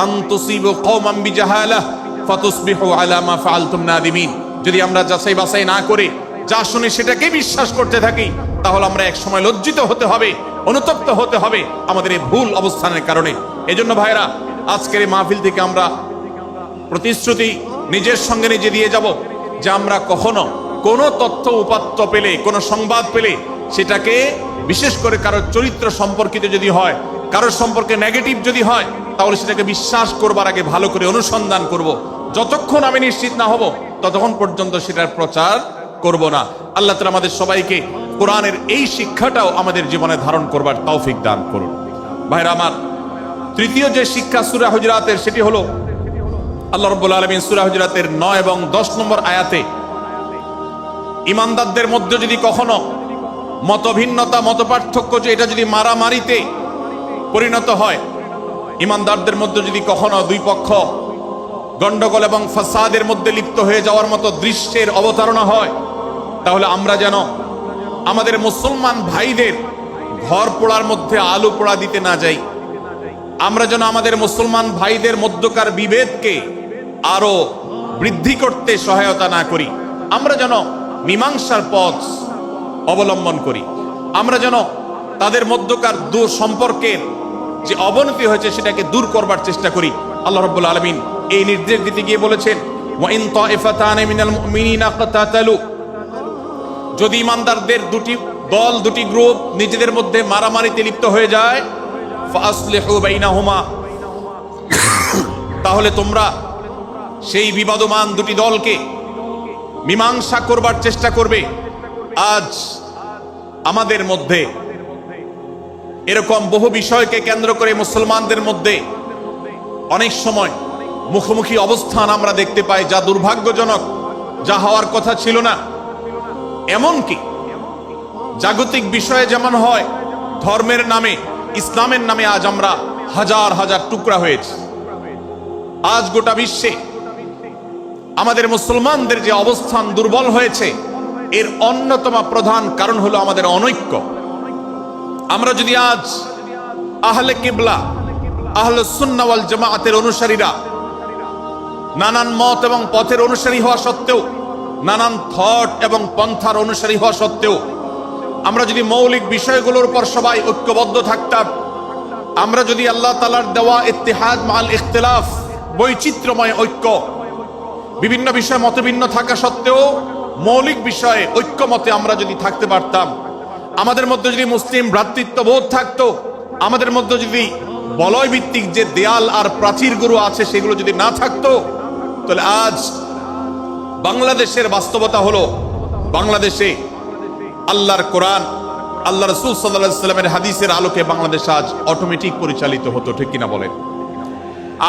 আন তুসিবু কওমান বিজাহালাহ ফাতুসবিহু আলা মা ফাআলতুম নাদিমিন, যদি আমরা যাচাই বাছাই না করে যা শুনি সেটাকে বিশ্বাস করতে থাকি, তাহলে আমরা এক সময় লজ্জিত হতে হবে, অনুতপ্ত হতে হবে আমাদের এই ভুল অবস্থানের কারণে। এজন্য ভাইরা, আজকের এই মাহফিল থেকে আমরা প্রতিশ্রুতি নিজের সঙ্গে নিজে দিয়ে যাব যে আমরা কখনো কোনো তথ্য উপাত্ত পেলে, কোনো সংবাদ পেলে, সেটাকে বিশেষ করে কারোর চরিত্র সম্পর্কিত যদি হয়, কারোর সম্পর্কে নেগেটিভ যদি হয়, তাহলে সেটাকে বিশ্বাস করবার আগে ভালো করে অনুসন্ধান করব। যতক্ষণ আমি নিশ্চিত না হব ততক্ষণ পর্যন্ত সেটার প্রচার করব না। আল্লাহ তাআলা আমাদের সবাইকে কোরআনের এই শিক্ষাটাও আমাদের জীবনে ধারণ করবার তৌফিক দান করুন। ভাইরা আমার, তৃতীয় যে শিক্ষা সূরা হুজুরাতের, সেটি হলো আল্লাহ রাব্বুল আলামিন সূরা হুজুরাতের 9 এবং 10 নম্বর আয়াতে ঈমানদারদের মধ্যে যদি কখনো মতভিন্নতা, মতপার্থক্য, যে এটা যদি মারামারিতে পরিণত হয়, ঈমানদারদের মধ্যে যদি কখনো দুই পক্ষ গন্ডগোল এবং ফাসাদের মধ্যে লিপ্ত হয়ে যাওয়ার মতো দৃশ্যের অবতারণা হয়, তাহলে আমরা যেন আমাদের মুসলমান ভাইদের ঘর পোড়ার মধ্যে আলু পোড়া দিতে না যাই। আমরা যেন আমাদের মুসলমান ভাইদের মধ্যকার বিভেদকে আরো বৃদ্ধি করতে সহায়তা না করি। আমরা যেন মীমাংসার পথ অবলম্বন করি। আমরা যেন তাদের মধ্যকার সম্পর্কের যে অবনতি হয়েছে সেটাকে দূর করবার চেষ্টা করি। আল্লাহ রাব্বুল আলামিন এই নির্দেশ দিতে গিয়ে বলেছেন, ওয়া ইন তাইফাতানি মিনাল মুমিনিনা ইকতাতালু, যদি ঈমানদারদের দুটি দল, দুটি গ্রুপ নিজেদের মধ্যে মারামারিতে লিপ্ত হয়ে যায়, ফাসলিহু বাইনাহুমা, তাহলে তোমরা সেই বিবাদমান দুটি দলকে মীমাংসা করবার চেষ্টা করবে। আজ আমাদের মধ্যে এরকম বহু বিষয়কে কেন্দ্র করে মুসলমানদের মধ্যে অনেক সময় মুখোমুখি অবস্থান আমরা দেখতে পাই, যা দুর্ভাগ্যজনক, যা হওয়ার কথা ছিল না। এমনকি জাগতিক বিষয়ে যেমন হয়, ধর্মের নামে, ইসলামের নামে আজ আমরা হাজার হাজার টুকরা হয়েছে। আজ গোটা বিশ্বে আমাদের মুসলমানদের যে অবস্থান দুর্বল হয়েছে, এর অন্যতম প্রধান কারণ হলো আমাদের অনৈক্য। আমরা যদি আজ আহলে কিবলা, আহলে সুন্নাহ ওয়াল জামাআতের অনুসারীরা নানান মত এবং পথের অনুসারী হওয়া সত্ত্বেও, নানান থট এবং পন্থার অনুসারী হওয়া সত্ত্বেও আমরা যদি মৌলিক বিষয়গুলোর উপর সবাই ঐক্যবদ্ধ থাকতাম, আমরা যদি আল্লাহ তাআলার দেওয়া ইত্তিহাদ মাল ইখতিলাফ, বৈচিত্র্যময় ঐক্য, বিভিন্ন বিষয় মতভিন্ন থাকা সত্ত্বেও মৌলিক বিষয়ে ঐক্যমতে আমরা যদি থাকতে পারতাম, আমাদের মধ্যে যদি মুসলিম ভ্রাতৃত্ববোধ থাকতো, আমাদের মধ্যে যদি বলয় ভিত্তিক যে দেয়াল আর প্রাচীরগুলো আছে সেগুলো যদি না থাকতো, তাহলে আজ বাংলাদেশের বাস্তবতা হলো, বাংলাদেশে আল্লাহর কোরআন, আল্লাহ রাসূল সাল্লাল্লাহু আলাইহি ওয়াসাল্লামের হাদিসের আলোকে বাংলাদেশ আজ অটোমেটিক পরিচালিত হতো, ঠিক কিনা বলেন?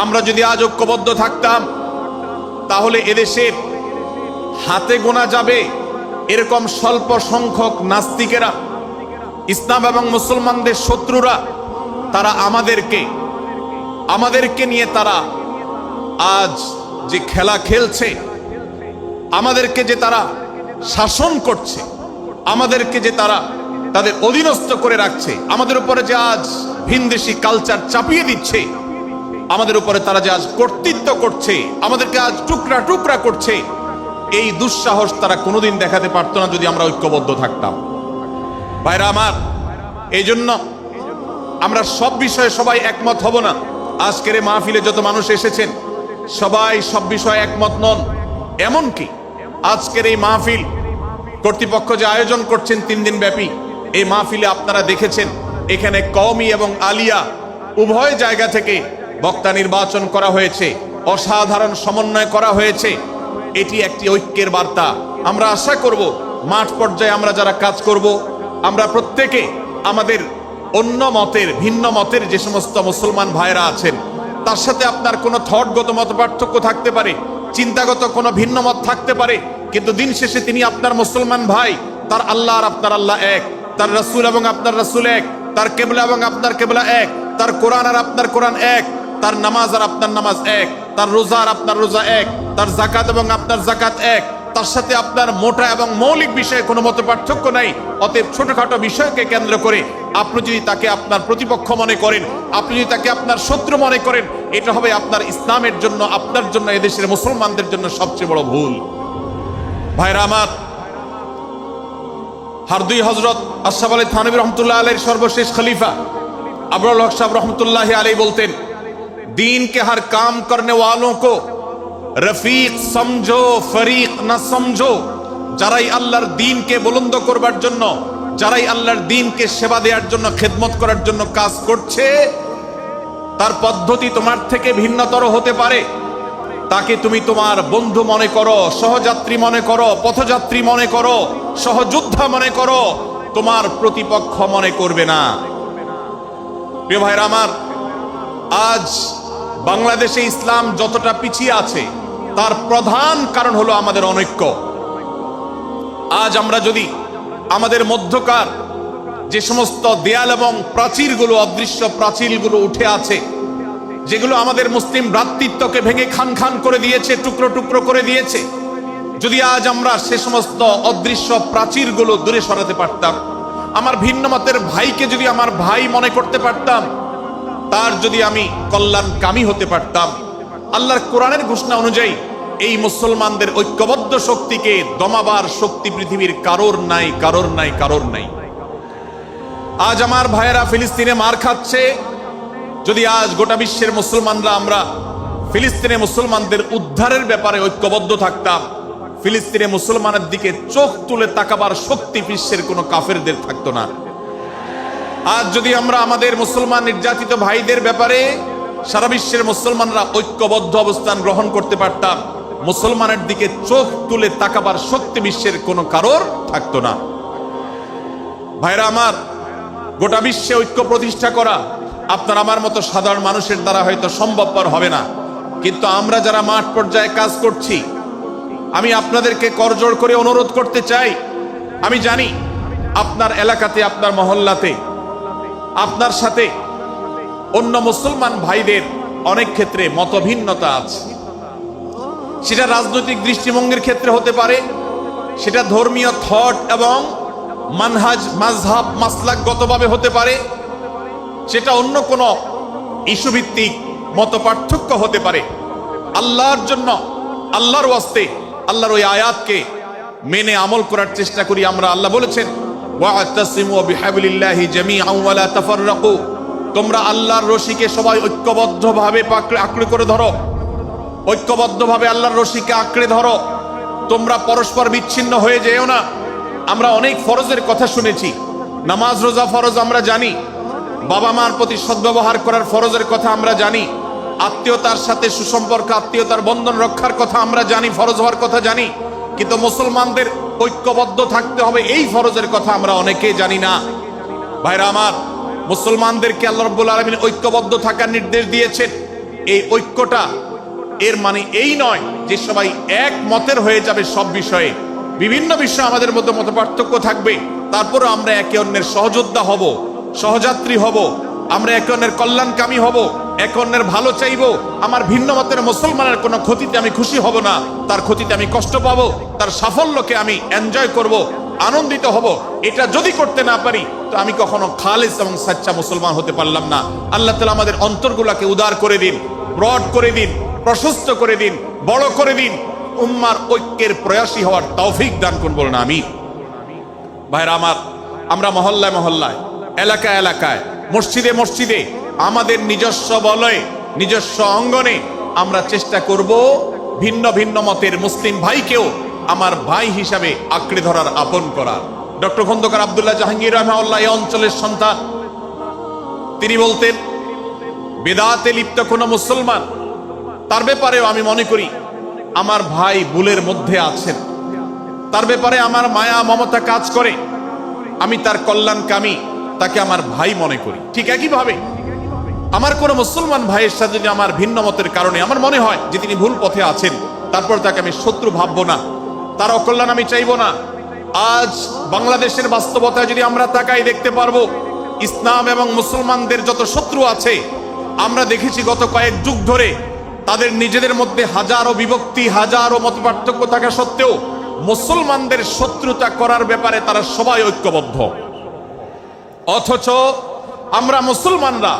আমরা যদি আজ ঐক্যবদ্ধ থাকতাম, তাহলে এদেশের হাতে গোনা যাবে এরকম স্বল্প সংখ্যক নাস্তিকেরা, ইসলাম এবং মুসলমানদের শত্রুরা, তারা আমাদেরকে নিয়ে তারা আজ যে খেলা খেলছে, আমাদেরকে যে তারা শাসন করছে, আমাদেরকে যে তারা তাদের অধীনস্থ করে রাখছে, আমাদের উপরে যে আজ ভিনদেশি কালচার চাপিয়ে দিচ্ছে, আমাদের উপরে তারা যে আজ কর্তৃত্ব করছে, আমাদেরকে আজ টুকরা টুকরা করছে, এই দুঃসাহস তারা কোনোদিন দেখাতে পারতো না যদি আমরা ঐক্যবদ্ধ থাকতাম। ভাইরা আমার, এই জন্য আমরা সব বিষয়ে সবাই একমত হব না। আজকের এই মাহফিলে যত মানুষ এসেছেন সবাই সব বিষয়ে একমত নন। এমনকি আজকের এই মাহফিল কর্তৃপক্ষ যে আয়োজন করছেন 3 দিন ব্যাপী, এই মাহফিলে আপনারা দেখেছেন এখানে কওমি এবং আলিয়া উভয় জায়গা থেকে বক্তা নির্বাচন করা হয়েছে, অসাধারণ সমন্বয় করা হয়েছে। এটি একটি ঐক্যের বার্তা। আমরা আশা করব মাঠ পর্যায়ে আমরা যারা কাজ করব, আমরা প্রত্যেকে আমাদের অন্য মতের, ভিন্ন মতের যে সমস্ত মুসলমান ভাইরা আছেন, তার সাথে আপনার কোনো থটগত মত পার্থক্য থাকতে পারে, চিন্তাগত কোনো ভিন্ন মত থাকতে পারে, কিন্তু দিন শেষে তিনি আপনার মুসলমান ভাই। তার আল্লাহ আর আপনার আল্লাহ এক, তার রাসূল এবং আপনার রাসূল এক, তার কিবলা এবং আপনার কিবলা এক, তার কোরআন আর আপনার কোরআন এক, তার নামাজ আর আপনার নামাজ এক, তার রোজা আর আপনার রোজা এক, তার যাকাত এবং আপনার যাকাত এক, তার সাথে আপনার মোটা এবং মৌলিক বিষয়ে কোনো মত পার্থক্য নাই। অতএব ছোটখাটো বিষয়কে কেন্দ্র করে আপনি যদি তাকে আপনার প্রতিপক্ষ মনে করেন, আপনি যদি তাকে আপনার শত্রু মনে করেন, এটা হবে আপনার ইসলামের জন্য, আপনার জন্য, এদেশের মুসলমানদের জন্য সবচেয়ে বড় ভুল। ভাইরা আমার, হারদুই হযরত আশরাফ আলী থানভী রহমতুল্লাহ আলাইহির সর্বশেষ খলিফা আবরাল হক সাহেব রহমতুল্লাহ আলাইহি বলতেন, दीन के हर काम करने वालों को रफीक समझो, फरीक ना समझो। যারাই আল্লাহর দ্বীনকে বুলন্দ করবার জন্য, যারাই আল্লাহর দ্বীনকে সেবা দেওয়ার জন্য, খেদমত করার জন্য কাজ করছে, তার পদ্ধতি তোমার থেকে ভিন্নতর হতে পারে। তাকে তুমি তোমার বন্ধু মনে করো, সহযাত্রী মনে করো, পথযাত্রী মনে করো, সহযোদ্ধা মনে করো, তোমার প্রতিপক্ষ মনে করবে না। প্রিয় ভাইরা আমার, আজ বাংলাদেশে ইসলাম যতটা পিছিয়ে আছে তার প্রধান কারণ হলো আমাদের অনৈক্য। আজ আমরা যদি আমাদের মধ্যকার যে সমস্ত দেয়াল এবং প্রাচীরগুলো, অদৃশ্য প্রাচীরগুলো উঠে আছে, যেগুলো আমাদের মুসলিম ভ্রাতৃত্বকে ভেঙে খান খান করে দিয়েছে, টুকরো টুকরো করে দিয়েছে, যদি আজ আমরা সে সমস্ত অদৃশ্য প্রাচীরগুলো দূরে সরাতে পারতাম, আমার ভিন্ন মতের ভাইকে যদি আমার ভাই মনে করতে পারতাম, তার যদি আমি কল্যাণকামী হতে পারতাম, আল্লাহর কোরআনের ঘোষণা অনুযায়ী এই মুসলমানদের ঐক্যবদ্ধ শক্তিকে দমাবার শক্তি পৃথিবীর কারোর নাই, কারোর নাই, কারোর নাই। আজ আমার ভাইয়েরা ফিলিস্তিনে মার খাচ্ছে, যদি আজ গোটা বিশ্বের মুসলমানরা আমরা ফিলিস্তিনে মুসলমানদের উদ্ধারের ব্যাপারে ঐক্যবদ্ধ থাকতাম, ফিলিস্তিনে মুসলমানের দিকে চোখ তুলে তাকাবার শক্তি বিশ্বের কোনো কাফেরদের থাকতো না। আজ যদি আমরা আমাদের মুসলমান নির্যাতিত ভাইদের ব্যাপারে সারা বিশ্বের মুসলমানরা ঐক্যবদ্ধ অবস্থান গ্রহণ করতে পারতাম, মুসলমানের দিকে চোখ তুলে তাকাবার শক্তি বিশ্বের কোনো কারোর থাকতো না। ভাইরা আমার, গোটা বিশ্বে ঐক্য প্রতিষ্ঠা করা আপনার আমার মতো সাধারণ মানুষের দ্বারা হয়তো সম্ভবপর হবে না, কিন্তু আমরা যারা মাঠ পর্যায়ে কাজ করছি, আমি আপনাদেরকে করজোড় করে অনুরোধ করতে চাই। আমি জানি আপনার এলাকাতে, আপনার মহল্লাতে আপনার সাথে অন্য মুসলমান ভাইদের অনেক ক্ষেত্রে মতভিন্নতা আছে। সেটা রাজনৈতিক দৃষ্টিভঙ্গির ক্ষেত্রে হতে পারে, সেটা ধর্মীয় থট এবং মানহাজ মাযহাব মাসলাকগতভাবে হতে পারে, সেটা অন্য কোনো ইস্যুভিত্তিক মত পার্থক্য হতে পারে। আল্লাহর জন্য, আল্লাহর ওয়াস্তে, আল্লাহর ওই আয়াতকে মেনে আমল করার চেষ্টা করি আমরা। আল্লাহ বলেছেন, ওয়া'তাসিমু বিহাবলিল্লাহি জামিআন ওয়া লা তাফাররাকু, তোমরা আল্লাহর রশিকে সবাই ঐক্যবদ্ধভাবে আঁকড়ে করে ধরো, ঐক্যবদ্ধভাবে আল্লাহর রশিকে আঁকড়ে ধরো, তোমরা পরস্পর বিচ্ছিন্ন হয়ে যেও না। আমরা অনেক ফরজের কথা শুনেছি, নামাজ রোজা ফরজ আমরা জানি, বাবা মার প্রতি সদ্ব্যবহার করার ফরজের কথা আমরা জানি, আত্মীয়তার সাথে সুসম্পর্ক, আত্মীয়তার বন্ধন রক্ষার কথা আমরা জানি, ফরজ হওয়ার কথা জানি, কিন্তু মুসলমানদের ঐক্যবদ্ধ থাকতে হবে এই ফরজের কথা আমরা অনেকেই জানি না। ভাইরা আমার, মুসলমানদেরকে আল্লাহ রাব্বুল আলামিন ঐক্যবদ্ধ থাকার নির্দেশ দিয়েছেন। এই ঐক্যটা এর মানে এই নয় যে সবাই এক মতের হয়ে যাবে সব বিষয়ে। বিভিন্ন বিষয়ে আমাদের মধ্যে মত পার্থক্য থাকবে, তারপরও আমরা একে অন্যের সহযোদ্ধা হব, সহযাত্রী হব, আমরা একে অন্যের কল্যাণকামী হব, একে অন্যের ভালো চাইব। আমার ভিন্ন মতের মুসলমানের কোনো ক্ষতিতে আমি খুশি হব না, তার ক্ষতিতে আমি কষ্ট পাবো, তার সাফল্যকে আমি এনজয় করব, আনন্দিত হব। এটা যদি করতে না পারি তো আমি কখনো খালেস এবং সাচ্চা মুসলমান হতে পারলাম না। আল্লাহ তাআলা আমাদের অন্তরগুলোকে উদার করে দিন, ব্রড করে দিন, প্রশস্ত করে দিন, বড় করে দিন, উম্মার ঐক্যের প্রয়াসী হওয়ার তৌফিক দান করুন, বলুন আমিন। ভাইরা আমার, আমরা মহল্লায় মহল্লায়, এলাকায় এলাকায়, মসজিদে মসজিদে, আমাদের নিজস্ব বলয়ে, নিজস্ব অঙ্গনে আমরা চেষ্টা করব ভিন্ন ভিন্ন মতের মুসলিম ভাইকেও আমার ভাই হিসাবে আঁকড়ে ধরার, আপন করার। ডক্টর খন্দকার আব্দুল্লাহ জাহাঙ্গীর রাহমাহুল্লাহ এই অঞ্চলের সন্তান। তিনি বলতেন, বেদাতে লিপ্ত কোনো মুসলমান, তার ব্যাপারেও আমি মনে করি আমার ভাই ভুলের মধ্যে আছেন, তার ব্যাপারে আমার মায়া মমতা কাজ করে, আমি তার কল্যাণকামী, তাকে আমার ভাই মনে করি। ঠিক একইভাবে আমার কোনো মুসলমান ভাইয়ের সাথে যদি আমার ভিন্ন মতের কারণে আমার মনে হয় যে তিনি ভুল পথে আছেন, তারপর তাকে আমি শত্রু ভাববো না, তার অকল্যাণ আমি চাইবো না। আজ বাংলাদেশের বাস্তবতায় যদি আমরা তাকাই, দেখতে পারবো ইসলাম এবং মুসলমানদের যত শত্রু আছে, আমরা দেখেছি গত কয়েক যুগ ধরে তাদের নিজেদের মধ্যে হাজারো বিভক্তি, হাজারো মত পার্থক্য থাকা সত্ত্বেও মুসলমানদের শত্রুতা করার ব্যাপারে তারা সবাই ঐক্যবদ্ধ। অথচ আমরা মুসলমানরা,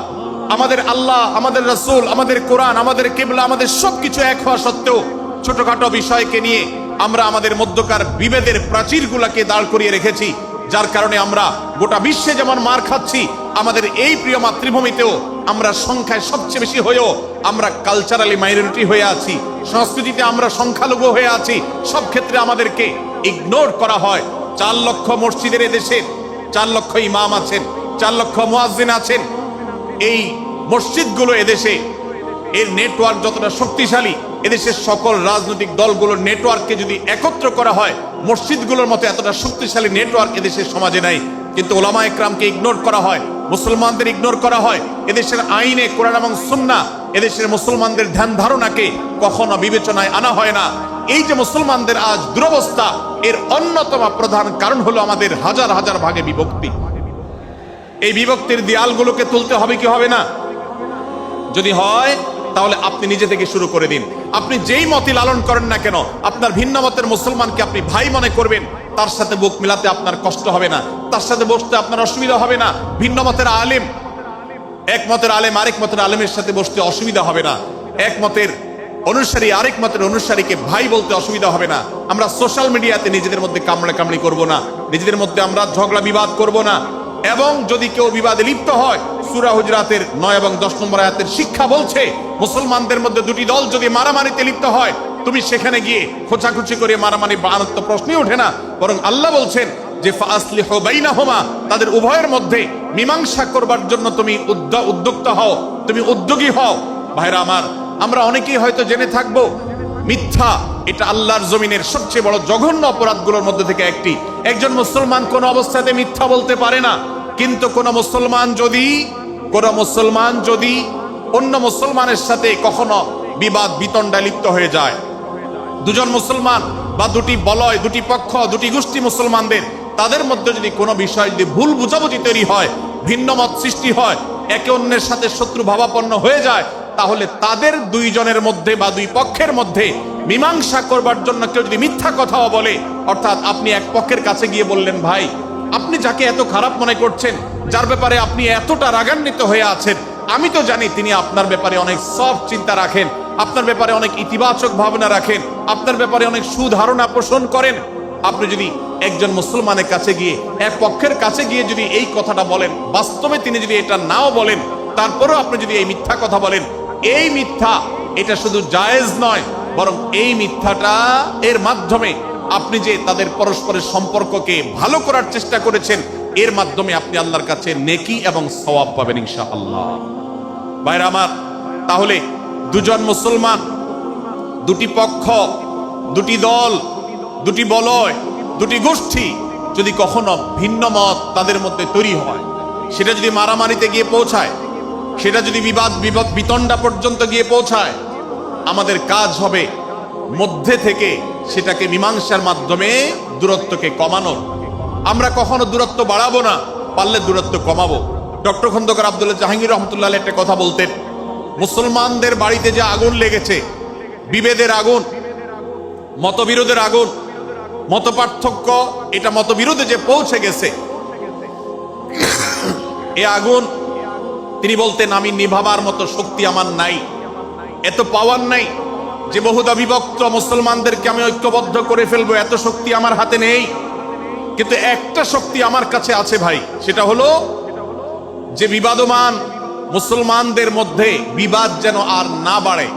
আমাদের আল্লাহ, আমাদের রাসূল, আমাদের কোরআন, আমাদের কিবলা, আমাদের সবকিছু এক হওয়া সত্ত্বেও ছোটখাটো বিষয়কে নিয়ে আমরা আমাদের মধ্যকার বিভেদের প্রাচীরগুলোকে দাঁড় করিয়ে রেখেছি, যার কারণে আমরা গোটা বিশ্বে যেমন মার খাচ্ছি, আমাদের এই প্রিয় মাতৃভূমিতেও আমরা সংখ্যায় সবচেয়ে বেশি হয়েও আমরা কালচারালি মাইনরিটি হয়ে আছি, সংস্কৃতিতে আমরা সংখ্যালঘু হয়ে আছি। সব ক্ষেত্রে আমাদেরকে ইগনোর করা হয়। 4 লক্ষ মসজিদের এদেশে 4 লক্ষ ইমাম আছেন, 4 লক্ষ মুয়াজ্জিন আছেন। এই মসজিদগুলো এদেশে, এর নেটওয়ার্ক যতটা শক্তিশালী, এদেশের সকল রাজনৈতিক দলগুলোর নেটওয়ার্ককে যদি একত্র করা হয়, মসজিদগুলোর মতো এতটা শক্তিশালী নেটওয়ার্ক এদেশের সমাজে নাই। কিন্তু ওলামা একরামকে ইগনোর করা হয়, মুসলমানদের ইগনোর করা হয়। এদেশের আইনে কোরআন এবং সুন্নাহ এদেশের মুসলমানদের ধ্যান ধারণাকে কখনো বিবেচনায় আনা হয় না। এই যে মুসলমানদের আজ দুরবস্থা, এর অন্যতম প্রধান কারণ হলো আমাদের হাজার হাজার ভাগে বিভক্তি। এই বিভক্তির দেয়ালগুলোকে তুলতে হবে কি হবে না? যদি হয় তাহলে আপনি নিজে থেকে শুরু করে দিন। আপনি যেই মতই লালন করেন না কেন, আপনার ভিন্ন মতের মুসলমানকে আপনি ভাই মনে করবেন, তার সাথে বুক মিলাতে আপনার কষ্ট হবে না, তার সাথে বসতে আপনার অসুবিধা হবে না। ভিন্ন মতের আলেম, এক মতের আলেম আরেক মতের আলেমের সাথে বসতে অসুবিধা হবে না। এক মতের অনুসারী আরেক মতের অনুসারীকে ভাই বলতে অসুবিধা হবে না। আমরা সোশ্যাল মিডিয়াতে নিজেদের মধ্যে কামড়াকামড়ি করব না, নিজেদের মধ্যে আমরা ঝগড়া বিবাদ করব না। এবং যদি কেউ বিবাদে লিপ্ত হয়, সূরা হুজরাতের 9 এবং 10 নম্বর আয়াতের শিক্ষা বলছে, মুসলমানদের মধ্যে দুটি দল যদি মারামারিতে লিপ্ত হয়, তুমি সেখানে গিয়ে খোঁচাখুচি করে মারামারি বানানোর তো প্রশ্নই ওঠে না। বরং আল্লাহ বলছেন যে ফাসলিহু বাইনাহুমা, তাদের উভয়ের মধ্যে মীমাংসা করবার জন্য তুমি উদ্যোক্তা হও, তুমি উদ্যোগী হও। ভাইরা আমার, আমরা অনেকেই হয়তো জেনে থাকবো মিথ্যা এটা আল্লাহর জমিনের সবচেয়ে বড় জঘন্য অপরাধগুলোর মধ্যে থেকে একটি। একজন মুসলমান কোন অবস্থাতে মিথ্যা বলতে পারে না, কিন্তু কোন মুসলমান যদি অন্য মুসলমানের সাথে কখনো বিবাদ বিতণ্ডায় লিপ্ত হয়ে যায়, দুজন মুসলমান বা দুটি বলয়, দুটি পক্ষ, দুটি গোষ্ঠী মুসলমানদের, তাদের মধ্যে যদি কোনো বিষয় যদি ভুল বুঝাবুঝি তৈরি হয়, ভিন্ন মত সৃষ্টি হয়, একে অন্যের সাথে শত্রু ভাবাপন্ন হয়ে যায়, তাহলে তাদের দুইজনের মধ্যে বা দুই পক্ষের মধ্যে মীমাংসা করবার জন্য কেউ যদি মিথ্যা কথাও বলে, অর্থাৎ আপনি এক পক্ষের কাছে গিয়ে বললেন, ভাই আপনি যাকে এত খারাপ মনে করছেন, যার ব্যাপারে আপনি এতটা রাগান্বিত হয়ে আছেন, আমি তো জানি তিনি আপনার ব্যাপারে অনেক সফট চিন্তা রাখেন, আপনার ব্যাপারে অনেক ইতিবাচক ভাবনা রাখেন, আপনার ব্যাপারে অনেক সুধারণা পোষণ করেন। আপনি যদি একজন মুসলমানের কাছে গিয়ে, এক পক্ষের কাছে গিয়ে যদি এই কথাটা বলেন, বাস্তবে তিনি যদি এটা নাও বলেন, তারপরেও আপনি যদি এই মিথ্যা কথা বলেন, এই মিথ্যা এটা শুধু জায়েজ নয়, বরং এই মিথ্যাটা এর মাধ্যমে আপনি যে তাদের পরস্পরের সম্পর্ককে ভালো করার চেষ্টা করেছেন, এর মাধ্যমে আপনি আল্লাহর কাছে নেকি এবং সওয়াব পাবেন ইনশাআল্লাহ। ভাইরা আমার, তাহলে দুজন মুসলমান, দুটি পক্ষ, দুটি দল, দুটি বলয়, দুটি গোষ্ঠী যদি কখনো ভিন্ন মত তাদের মধ্যে তৈরি হয়, সেটা যদি মারামারিতে গিয়ে পৌঁছায়, সেটা যদি বিবাদ বিতণ্ডা পর্যন্ত গিয়ে পৌঁছায়, আমাদের কাজ হবে মধ্যে থেকে সেটাকে মীমাংসার মাধ্যমে দূরত্বকে কমানোর। আমরা কখনো দূরত্ব বাড়াবো না, পারলে দূরত্ব কমাবো। ডক্টর খন্দকার আব্দুল্লাহ জাহাঙ্গীর রহমতুল্লাহ একটা কথা বলতেন, মুসলমানদের বাড়িতে যে আগুন লেগেছে, বিভেদের আগুন, মতবিরোধের আগুন, মত পার্থক্য, এটা মতবিরোধে যে পৌঁছে গেছে, এ আগুন তিনি বলতেন, আমি নিভাবার মতো শক্তি আমার নাই, এত পাওয়ার নাই যে বহুদা বিভক্ত মুসলমানদেরকে আমি ঐক্যবদ্ধ করে ফেলবো, এত শক্তি আমার হাতে নেই। কিন্তু একটা শক্তি আমার কাছে আছে ভাই, সেটা হলো যে বিবাদমান মুসলমানদের মধ্যে বিবাদ যেন আর না বাড়ে,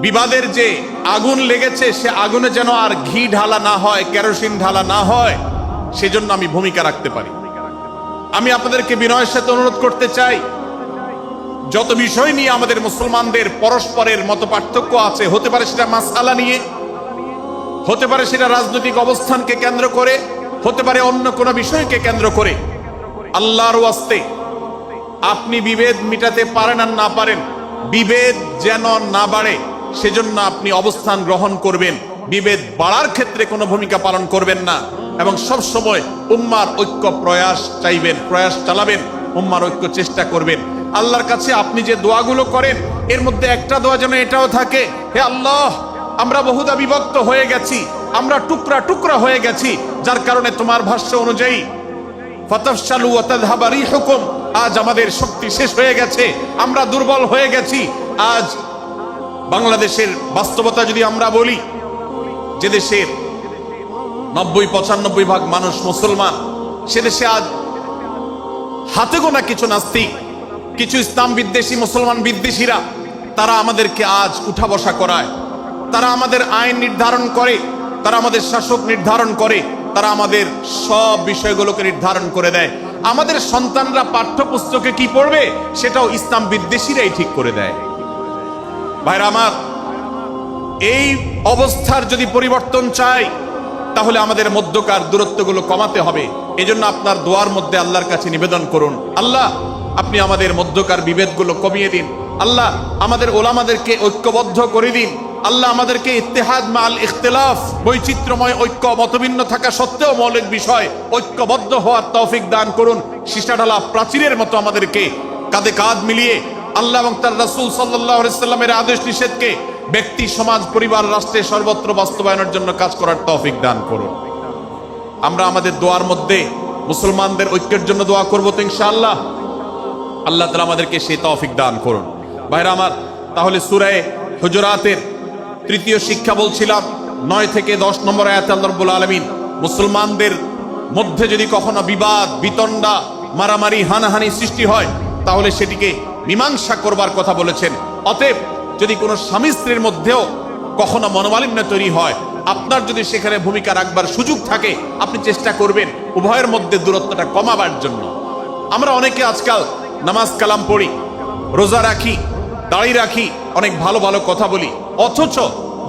বিবাদের যে আগুন লেগেছে সে আগুনে যেন আর ঘি ঢালা না হয়, কেরোসিন ঢালা না হয়, সেজন্য আমি ভূমিকা রাখতে পারি। আমি আপনাদেরকে বিনয়ের সাথে অনুরোধ করতে চাই, যত বিষয় নিয়ে আমাদের মুসলমানদের পরস্পরের মত পার্থক্য আছে, হতে পারে সেটা মাসআলা নিয়ে, হতে পারে সেটা রাজনৈতিক অবস্থানকে কেন্দ্র করে, হতে পারে অন্য কোনো বিষয়কে কেন্দ্র করে, আল্লাহর ওয়াস্তে আপনি বিভেদ মিটাতে পারেন আর না পারেন, বিভেদ যেন না বাড়ে সেজন্য আপনি অবস্থান গ্রহণ করবেন, বিভেদ বাড়ার ক্ষেত্রে কোনো ভূমিকা পালন করবেন না, এবং সব সময় উম্মার ঐক্য প্রয়াস চাইবেন, প্রয়াস চালাবেন, উম্মার ঐক্য চেষ্টা করবেন। আল্লাহর কাছে আপনি যে দোয়াগুলো করেন, এর মধ্যে একটা দোয়া যেন এটাও থাকে, হে আল্লাহ, আমরা বহুদা বিভক্ত হয়ে গেছি, আমরা টুকরা টুকরা হয়ে গেছি, যার কারণে তোমার ভাষ্য অনুযায়ী ফাতাফশালু ওয়া তাযহাবা রিহুকুম, আজ আমাদের শক্তি শেষ হয়ে গেছে, আমরা দুর্বল হয়ে গেছি। আজ বাংলাদেশের বাস্তবতা যদি আমরা বলি, যে দেশের 90-95 ভাগ মানুষ মুসলমান, সে দেশে আজ হাতে গোনা কিছু নাস্তিক, কিছু ইসলাম বিদ্বেষী, মুসলমান বিদ্বেষীরা, তারা আমাদেরকে আজ উঠা বসা করায়, তারা আমাদের আইন নির্ধারণ করে, তারা আমাদের শাসক নির্ধারণ করে, তারা আমাদের সব বিষয়গুলোকে নির্ধারণ করে দেয়। আমাদের সন্তানরা পাঠ্যপুস্তকে কি পড়বে সেটাও ইসলাম বিদ্বেষীরাই ঠিক করে দেয়। ভাইরা আমার, এই অবস্থার যদি পরিবর্তন চাই, তাহলে আমাদের মধ্যকার দূরত্বগুলো কমাতে হবে। এজন্য আপনার দোয়ার মধ্যে আল্লাহর কাছে নিবেদন করুন, আল্লাহ আপনি আমাদের মধ্যকার বিভেদগুলো কমিয়ে দিন, আল্লাহ আমাদের ওলামাদেরকে ঐক্যবদ্ধ করে দিন, আল্লাহ আমাদেরকে ইত্তেহাদ মাল ইখতিলাফ, বৈচিত্র্যময় ঐক্য, মতভিন্ন থাকা সত্ত্বেও মৌলিক বিষয় ঐক্যবদ্ধ হওয়ার তৌফিক দান করুন। সীসাঢালা প্রাচীরের মতো আমাদেরকে কাঁধে কাঁধ মিলিয়ে আল্লাহ এবং তার রাসূল সাল্লাল্লাহু আলাইহি সাল্লামের আদেশ নিষেধকে ব্যক্তি, সমাজ, পরিবার, রাষ্ট্রে সর্বত্র বাস্তবায়নের জন্য কাজ করার তৌফিক দান করুন। আমরা আমাদের দোয়ার মধ্যে মুসলমানদের ঐক্যের জন্য দোয়া করবো তো ইনশাআল্লাহ। আল্লাহ তাআলা আমাদেরকে সেই তৌফিক দান করুন। ভাইরা আমার, তাহলে সূরা হুজুরাতের 3য় শিক্ষা বলছিলাম, 9 থেকে 10 নম্বর আয়াতে আল্লাহ রাব্বুল আলামিন মুসলমানদের মধ্যে যদি কখনো বিবাদ, বিতণ্ডা, মারামারি, হানাহানি সৃষ্টি হয়, তাহলে সেটিকে মীমাংসা করবার কথা বলেছেন। অতএব যদি কোনো স্বামী স্ত্রীর মধ্যেও কখনো মনোমালিন্য তৈরি হয়, আপনার যদি সেখানে ভূমিকা রাখবার সুযোগ থাকে, আপনি চেষ্টা করবেন উভয়ের মধ্যে দূরত্বটা কমাবার জন্য। আমরা অনেকে আজকাল নামাজ কালাম পড়ি, রোজা রাখি, দাড়ি রাখি, অনেক ভালো ভালো কথা বলি, অথচ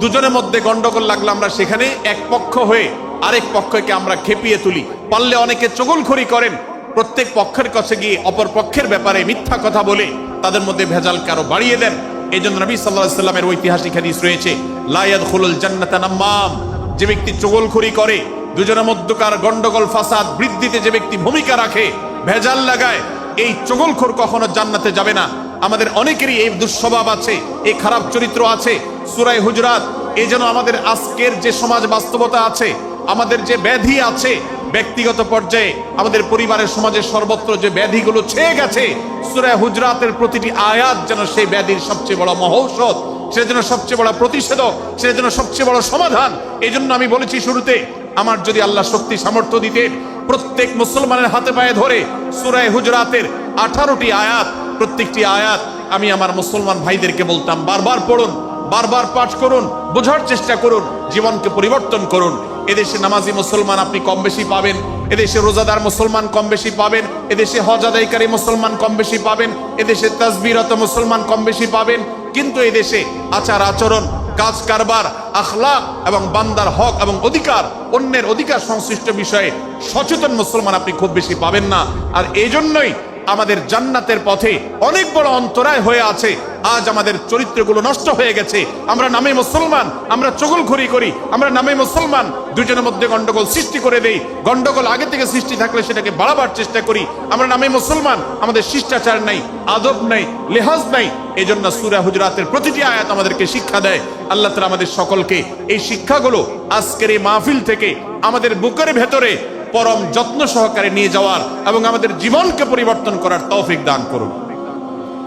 দুজনের মধ্যে গন্ডগোল লাগলে আমরা সেখানে এক পক্ষ হয়ে আরেক পক্ষকে আমরা খেপিয়ে তুলি। পারলে অনেকে চগলখড়ি করেন, প্রত্যেক পক্ষের কাছে গিয়ে অপর পক্ষের ব্যাপারে মিথ্যা কথা বলে তাদের মধ্যে ভেজালকে আরো বাড়িয়ে দেন। এই জন্য নবী সাল্লাল্লাহু আলাইহি ওয়াসাল্লামের ঐতিহাসিক হাদিস রয়েছে, লা ইয়াদখুলুল জান্নাতা নাম্মাম, যে ব্যক্তি চগলখড়ি করে, দুজনের মধ্যকার গন্ডগোল ফাসাদ বৃদ্ধিতে যে ব্যক্তি ভূমিকা রাখে, ভেজাল লাগায়, এই চগলখোর কখনো জান্নাতে যাবে না। আমাদের অনেকেরই এই দুঃস্বভাব আছে, এই খারাপ চরিত্র আছে। সূরা হুজুরাত এই যেন আমাদের আজকের যে সমাজ বাস্তবতা আছে, আমাদের যে ব্যাধি আছে ব্যক্তিগত পর্যায়ে, আমাদের পরিবারের সমাজের সর্বত্র যে ব্যাধিগুলো ছেয়ে গেছে, সূরা হুজুরাতের প্রতিটি আয়াত যেন সেই ব্যাধির সবচেয়ে বড় মহৌষধ, সেটা যেন সবচেয়ে বড় প্রতিষেধক, সেটা যেন সবচেয়ে বড় সমাধান। এই জন্য আমি বলেছি শুরুতে, আমার যদি আল্লাহ শক্তি সামর্থ্য দিতেন, প্রত্যেক মুসলমানের হাতে পায়ে ধরে সূরা হুজুরাতের 18টি আয়াত, প্রত্যেকটি আয়াত আমি আমার মুসলমান ভাইদেরকে বলতাম, বারবার পড়ুন, বারবার পাঠ করুন, বোঝার চেষ্টা করুন, জীবনকে পরিবর্তন করুন। এদেশে নামাজি মুসলমান আপনি কম বেশি পাবেন, এদেশে রোজাদার মুসলমান কম বেশি পাবেন, এদেশে হজ আদায়কারী মুসলমান কম বেশি পাবেন, এদেশে তাসবিহরত মুসলমান কম বেশি পাবেন। কিন্তু এদেশে আচার আচরণ, কাজ কারবার, আখলাক এবং বান্দার হক এবং অধিকার, অন্যের অধিকার সংশ্লিষ্ট বিষয়ে সচেতন মুসলমান আপনি খুব বেশি পাবেন না। আর এই জন্যই আমাদের জান্নাতের পথে অনেক বড় অন্তরায় হয়ে আছে। আজ আমাদের চরিত্রগুলো নষ্ট হয়ে গেছে। আমরা নামে মুসলমান, আমরা চগলখড়ি করি, আমরা নামে মুসলমান, দুজনের মধ্যে গন্ডগোল সৃষ্টি করে দেই। গন্ডগোল আগে থেকে সৃষ্টি থাকলে সেটাকে বাড়াবার চেষ্টা করি। আমরা নামে মুসলমান, আমাদের শিষ্টাচার নাই, আদব নাই, লেহাজ নাই। এই জন্য সূরা হুজুরাতের প্রতিটি আয়াত আমাদেরকে শিক্ষা দেয়। আল্লাহ তাআলা আমাদের সকলকে এই শিক্ষাগুলো আজকের এই মাহফিল থেকে আমাদের বুকের ভেতরে পরম যত্ন সহকারে নিয়ে যাওয়ার এবং আমাদের জীবনকে পরিবর্তন করার তৌফিক দান করুন।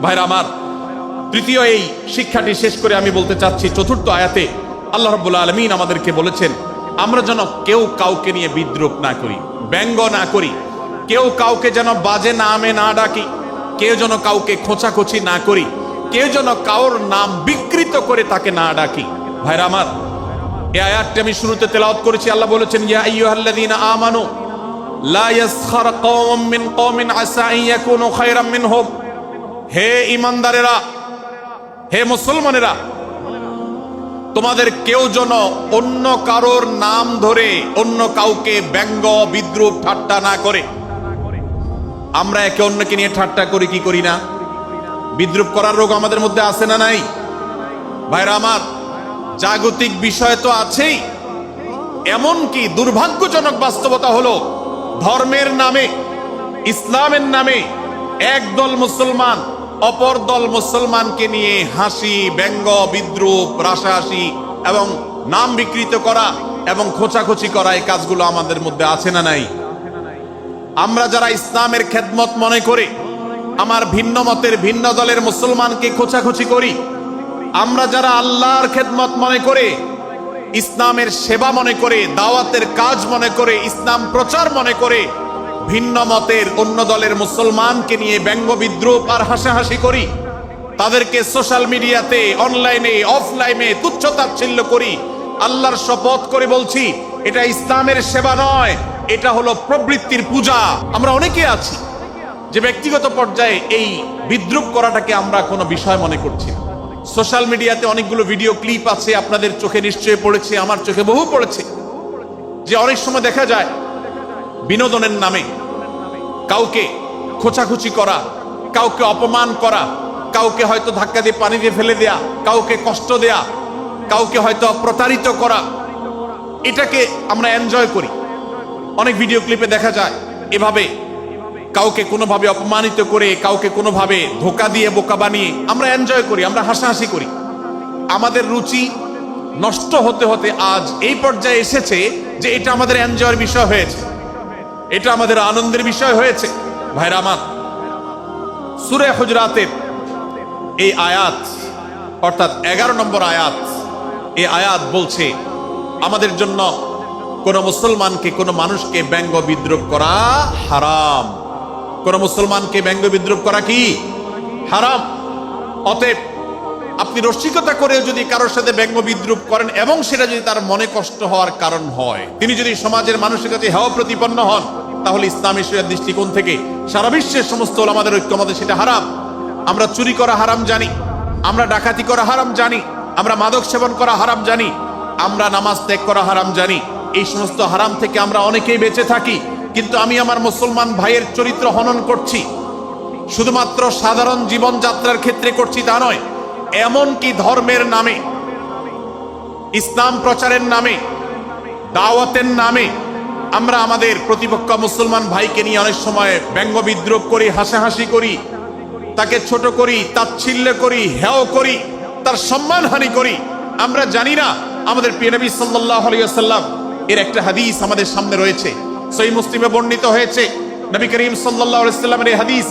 ভাইরা আমার, তৃতীয় এই শিক্ষাটি শেষ করে আমি বলতে চাচ্ছি, চতুর্থ আয়াতে আল্লাহ রাব্বুল আলামিন আমাদেরকে বলেছেন, আমরা যেন কেউ কাউকে নিয়ে বিদ্রূপ না করি, ব্যঙ্গ না করি, কেউ কাউকে যেন বাজে নামে না ডাকি, কেউ যেন কাউকে খোঁচাখুচি না করি, কেউ যেন কাউর নাম বিকৃত করে তাকে না ডাকি। ভাইরা আমার, এই আয়াতটি আমি শুরুতে তেলাওয়াত করেছি। আল্লাহ বলেছেন, ইয়া আইয়ুহাল্লাযীনা আমানু লা ইয়াসখার কওমুম মিন কওমিন আসা আন ইয়াকুনু খায়রাম মিনহুম। হে ঈমানদারেরা, হে মুসলমানেরা, তোমাদের কেউ যেন অন্য কারোর নাম ধরে অন্য কাউকে ব্যঙ্গ বিদ্রূপ ঠাট্টা না করে। আমরা একে অন্যকে নিয়ে ঠাট্টা করি কি করি না? বিদ্রূপ করার রোগ আমাদের মধ্যে আছে না নাই? ভাইরা আমার, জাগতিক বিষয় তো আছেই, এমনকি দুর্ভাগ্যজনক বাস্তবতা হলো ধর্মের নামে, ইসলামের নামে একদল মুসলমান অপর দল মুসলমানকে নিয়ে হাসি, ব্যঙ্গ, বিদ্রূপ, রাশাহাসি এবং নাম বিকৃত করা এবং খোঁচাখুচি করা, এই কাজগুলো আমাদের মধ্যে আছে না নাই? আমরা যারা ইসলামের খেদমত মনে করে আমার ভিন্ন মতের, ভিন্ন দলের মুসলমানকে খোঁচাখুচি করি, আমরা যারা আল্লাহর খেদমত মনে করে, ইসলামের সেবা মনে করে, দাওয়াতের কাজ মনে করে, ইসলাম প্রচার মনে করে ভিন্ন মতের অন্য দলের মুসলমানকে নিয়ে ব্যঙ্গ বিদ্রূপ আর হাসাহাসি করি, তাদেরকে সোশ্যাল মিডিয়াতে, অনলাইনে, অফলাইনে তুচ্ছ-তাচ্ছিল্য করি, আল্লাহর শপথ করে বলছি, এটা ইসলামের সেবা নয়, এটা হলো প্রবৃত্তির পূজা। আমরা অনেকে আছি যে ব্যক্তিগত পর্যায়ে এই বিদ্রূপ করাটাকে আমরা কোনো বিষয় মনে করছি না। সোশ্যাল মিডিয়াতে অনেকগুলো ভিডিও ক্লিপ আছে, আপনাদের চোখে নিশ্চয়ই পড়েছে, আমার চোখে বহু পড়েছে, যে অনেক সময় দেখা যায় বিনোদনের নামে কাউকে খোঁচাখুচি করা, কাউকে অপমান করা, কাউকে হয়তো ধাক্কা দিয়ে পানি দিয়ে ফেলে দেয়া, কাউকে কষ্ট দেয়া, কাউকে হয়তো প্রতারিত করা, এটাকে আমরা এনজয় করি। অনেক ভিডিও ক্লিপে দেখা যায় এভাবে কাউকে কোনোভাবে অপমানিত করে, কাউকে কোনোভাবে ধোকা দিয়ে বোকা বানিয়ে আমরা এনজয় করি, আমরা হাসাহাসি করি। আমাদের রুচি নষ্ট হতে হতে আজ এই পর্যায়ে এসেছে যে এটা আমাদের এনজয়ের বিষয় হয়েছে, এটা আমাদের আনন্দের বিষয় হয়েছে। ভাইরা আমার, সূরা হুজুরাতের এই আয়াত, অর্থাৎ 11 নম্বর আয়াত, এই আয়াত বলছে আমাদের জন্য কোন মুসলমানকে, কোন মানুষকে ব্যঙ্গ বিদ্রূপ করা হারাম। কোন মুসলমানকে ব্যঙ্গ বিদ্রূপ করা কি হারাম। অতএব আপনি রসিকতা করে যদি কারোর সাথে ব্যঙ্গ বিদ্রূপ করেন এবং সেটা যদি তার মনে কষ্ট হওয়ার কারণ হয়, তিনি যদি সমাজের মানুষের কাছে হেয় প্রতিপন্ন হন, তাহলে ইসলামী শরিয়ার দৃষ্টিকোণ থেকে সারা বিশ্বের সমস্ত ওলামাদের ঐক্যমতে সেটা হারাম। আমরা চুরি করা হারাম জানি, আমরা ডাকাতি করা হারাম জানি, আমরা মাদক সেবন করা হারাম জানি, আমরা নামাজ ত্যাগ করা হারাম জানি। এই সমস্ত হারাম থেকে আমরা অনেকেই বেঁচে থাকি, কিন্তু আমি আমার মুসলমান ভাইয়ের চরিত্র হনন করছি, শুধুমাত্র সাধারণ জীবনযাত্রার ক্ষেত্রে করছি তা নয়, এমনকি ধর্মের নামে, ইসলাম প্রচারের নামে, দাওয়াতের নামে আমরা আমাদের প্রতিপক্ষ মুসলমান ভাইকে নিয়ে অনেক সময় ব্যঙ্গ বিদ্রুপ করি, হাসাহাসি করি, তাকে ছোট করি, তাচ্ছিল্য করি, হেয় করি, তার সম্মানহানি করি। আমরা জানি না আমাদের প্রিয় নবী সাল্লাল্লাহু আলাইহি ওয়াসাল্লাম এর একটা হাদিস আমাদের সামনে রয়েছে, সহিহ মুসলিমে বর্ণিত হয়েছে। নবী করিম সাল্লাল্লাহু আলাইহি ওয়াসাল্লামের এই হাদিস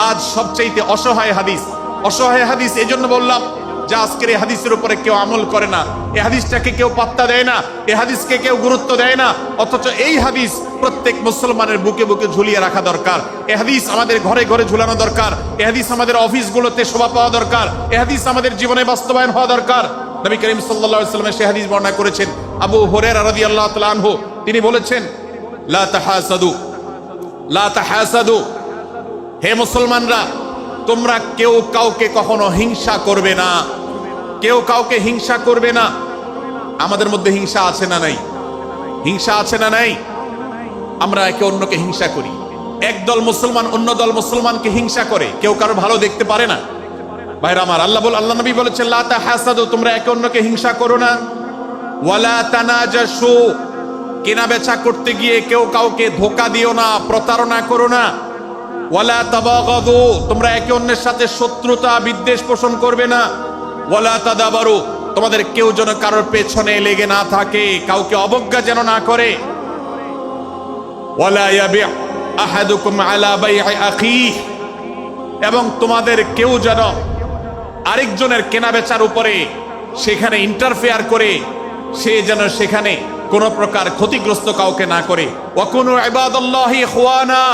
আজ সবচাইতে অসহায় হাদিস। অসহায় হাদিস এজন্য বললাম যে আজকের এই হাদিসের উপরে কেউ আমল করে না, এই হাদিসটাকে কেউ পাত্তা দেয় না, এই হাদিসকে কেউ গুরুত্ব দেয় না। অথচ এই হাদিস প্রত্যেক মুসলমানের বুকে বুকে ঝুলিয়ে রাখা দরকার। এই হাদিস আমাদের ঘরে ঘরে ঝুলানো দরকার। এই হাদিস আমাদের অফিসগুলোতে শোভা পাওয়া দরকার। এই হাদিস আমাদের জীবনে বাস্তবায়ন হওয়া দরকার। নবী করিম সাল্লাল্লাহু আলাইহি ওয়াসাল্লাম সেই হাদিস বর্ণনা করেছেন। আবু হুরায়রা রাদিয়াল্লাহু তাআলা আনহু তিনি বলেছেন, লা তাহাসাদু, লা তাহাসাদু, হে মুসলমানরা তোমরা কেউ কাউকে কখনো হিংসা করবে না, কেউ কাউকে হিংসা করবে না। আমাদের মধ্যে হিংসা আছে না নাই? হিংসা আছে না নাই? আমরা একে অন্যকে হিংসা করি। একদল মুসলমান অন্য দল মুসলমানকে হিংসা করে, কেউ কারো ভালো দেখতে পারে না। ভাইরা আমার, আল্লাহ নবী বলেছেন লা তাহাসাদু, তোমরা একে অন্যকে হিংসা করো না। ওয়ালা তানাজাসু, কেনা বেচা করতে গিয়ে কেউ কাউকে ধোঁকা দিও না, প্রতারণা করো না। ওয়ালা তাবাগাদু, তোমরা একে অন্যের সাথে শত্রুতা বিদ্বেষ পোষণ করবে না। ওয়ালা তাদাবারু, তোমাদের কেউ যেন কারোর পেছনে লেগে না থাকে, কাউকে অবজ্ঞা যেন না করে। ওয়ালা ইয়াবি আহাদুকুম আলা বাই'i আখিহি, এবং তোমাদের কেউ যেন আরেকজনের কেনা বেচার উপরে সেখানে ইন্টারফেয়ার করে সে যেন সেখানে কোন প্রকার ক্ষতিগ্রস্ত কাউকে না করে। ওয়াকুনু ইবাদাল্লাহি ইখওয়ানা,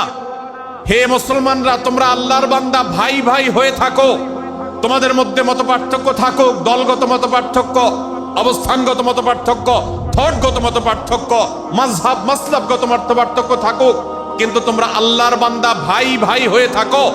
হে মুসলমানরা তোমরা আল্লাহর বান্দা ভাই ভাই হয়ে থাকো। তোমাদের মধ্যে মত পার্থক্য থাকুক, দলগত মত পার্থক্য, অবস্থানগত মত পার্থক্য, থটগত মত পার্থক্য, মাযহাব মাসলাবগত মত পার্থক্য থাকুক, কিন্তু তোমরা আল্লাহর বান্দা ভাই ভাই হয়ে থাকো।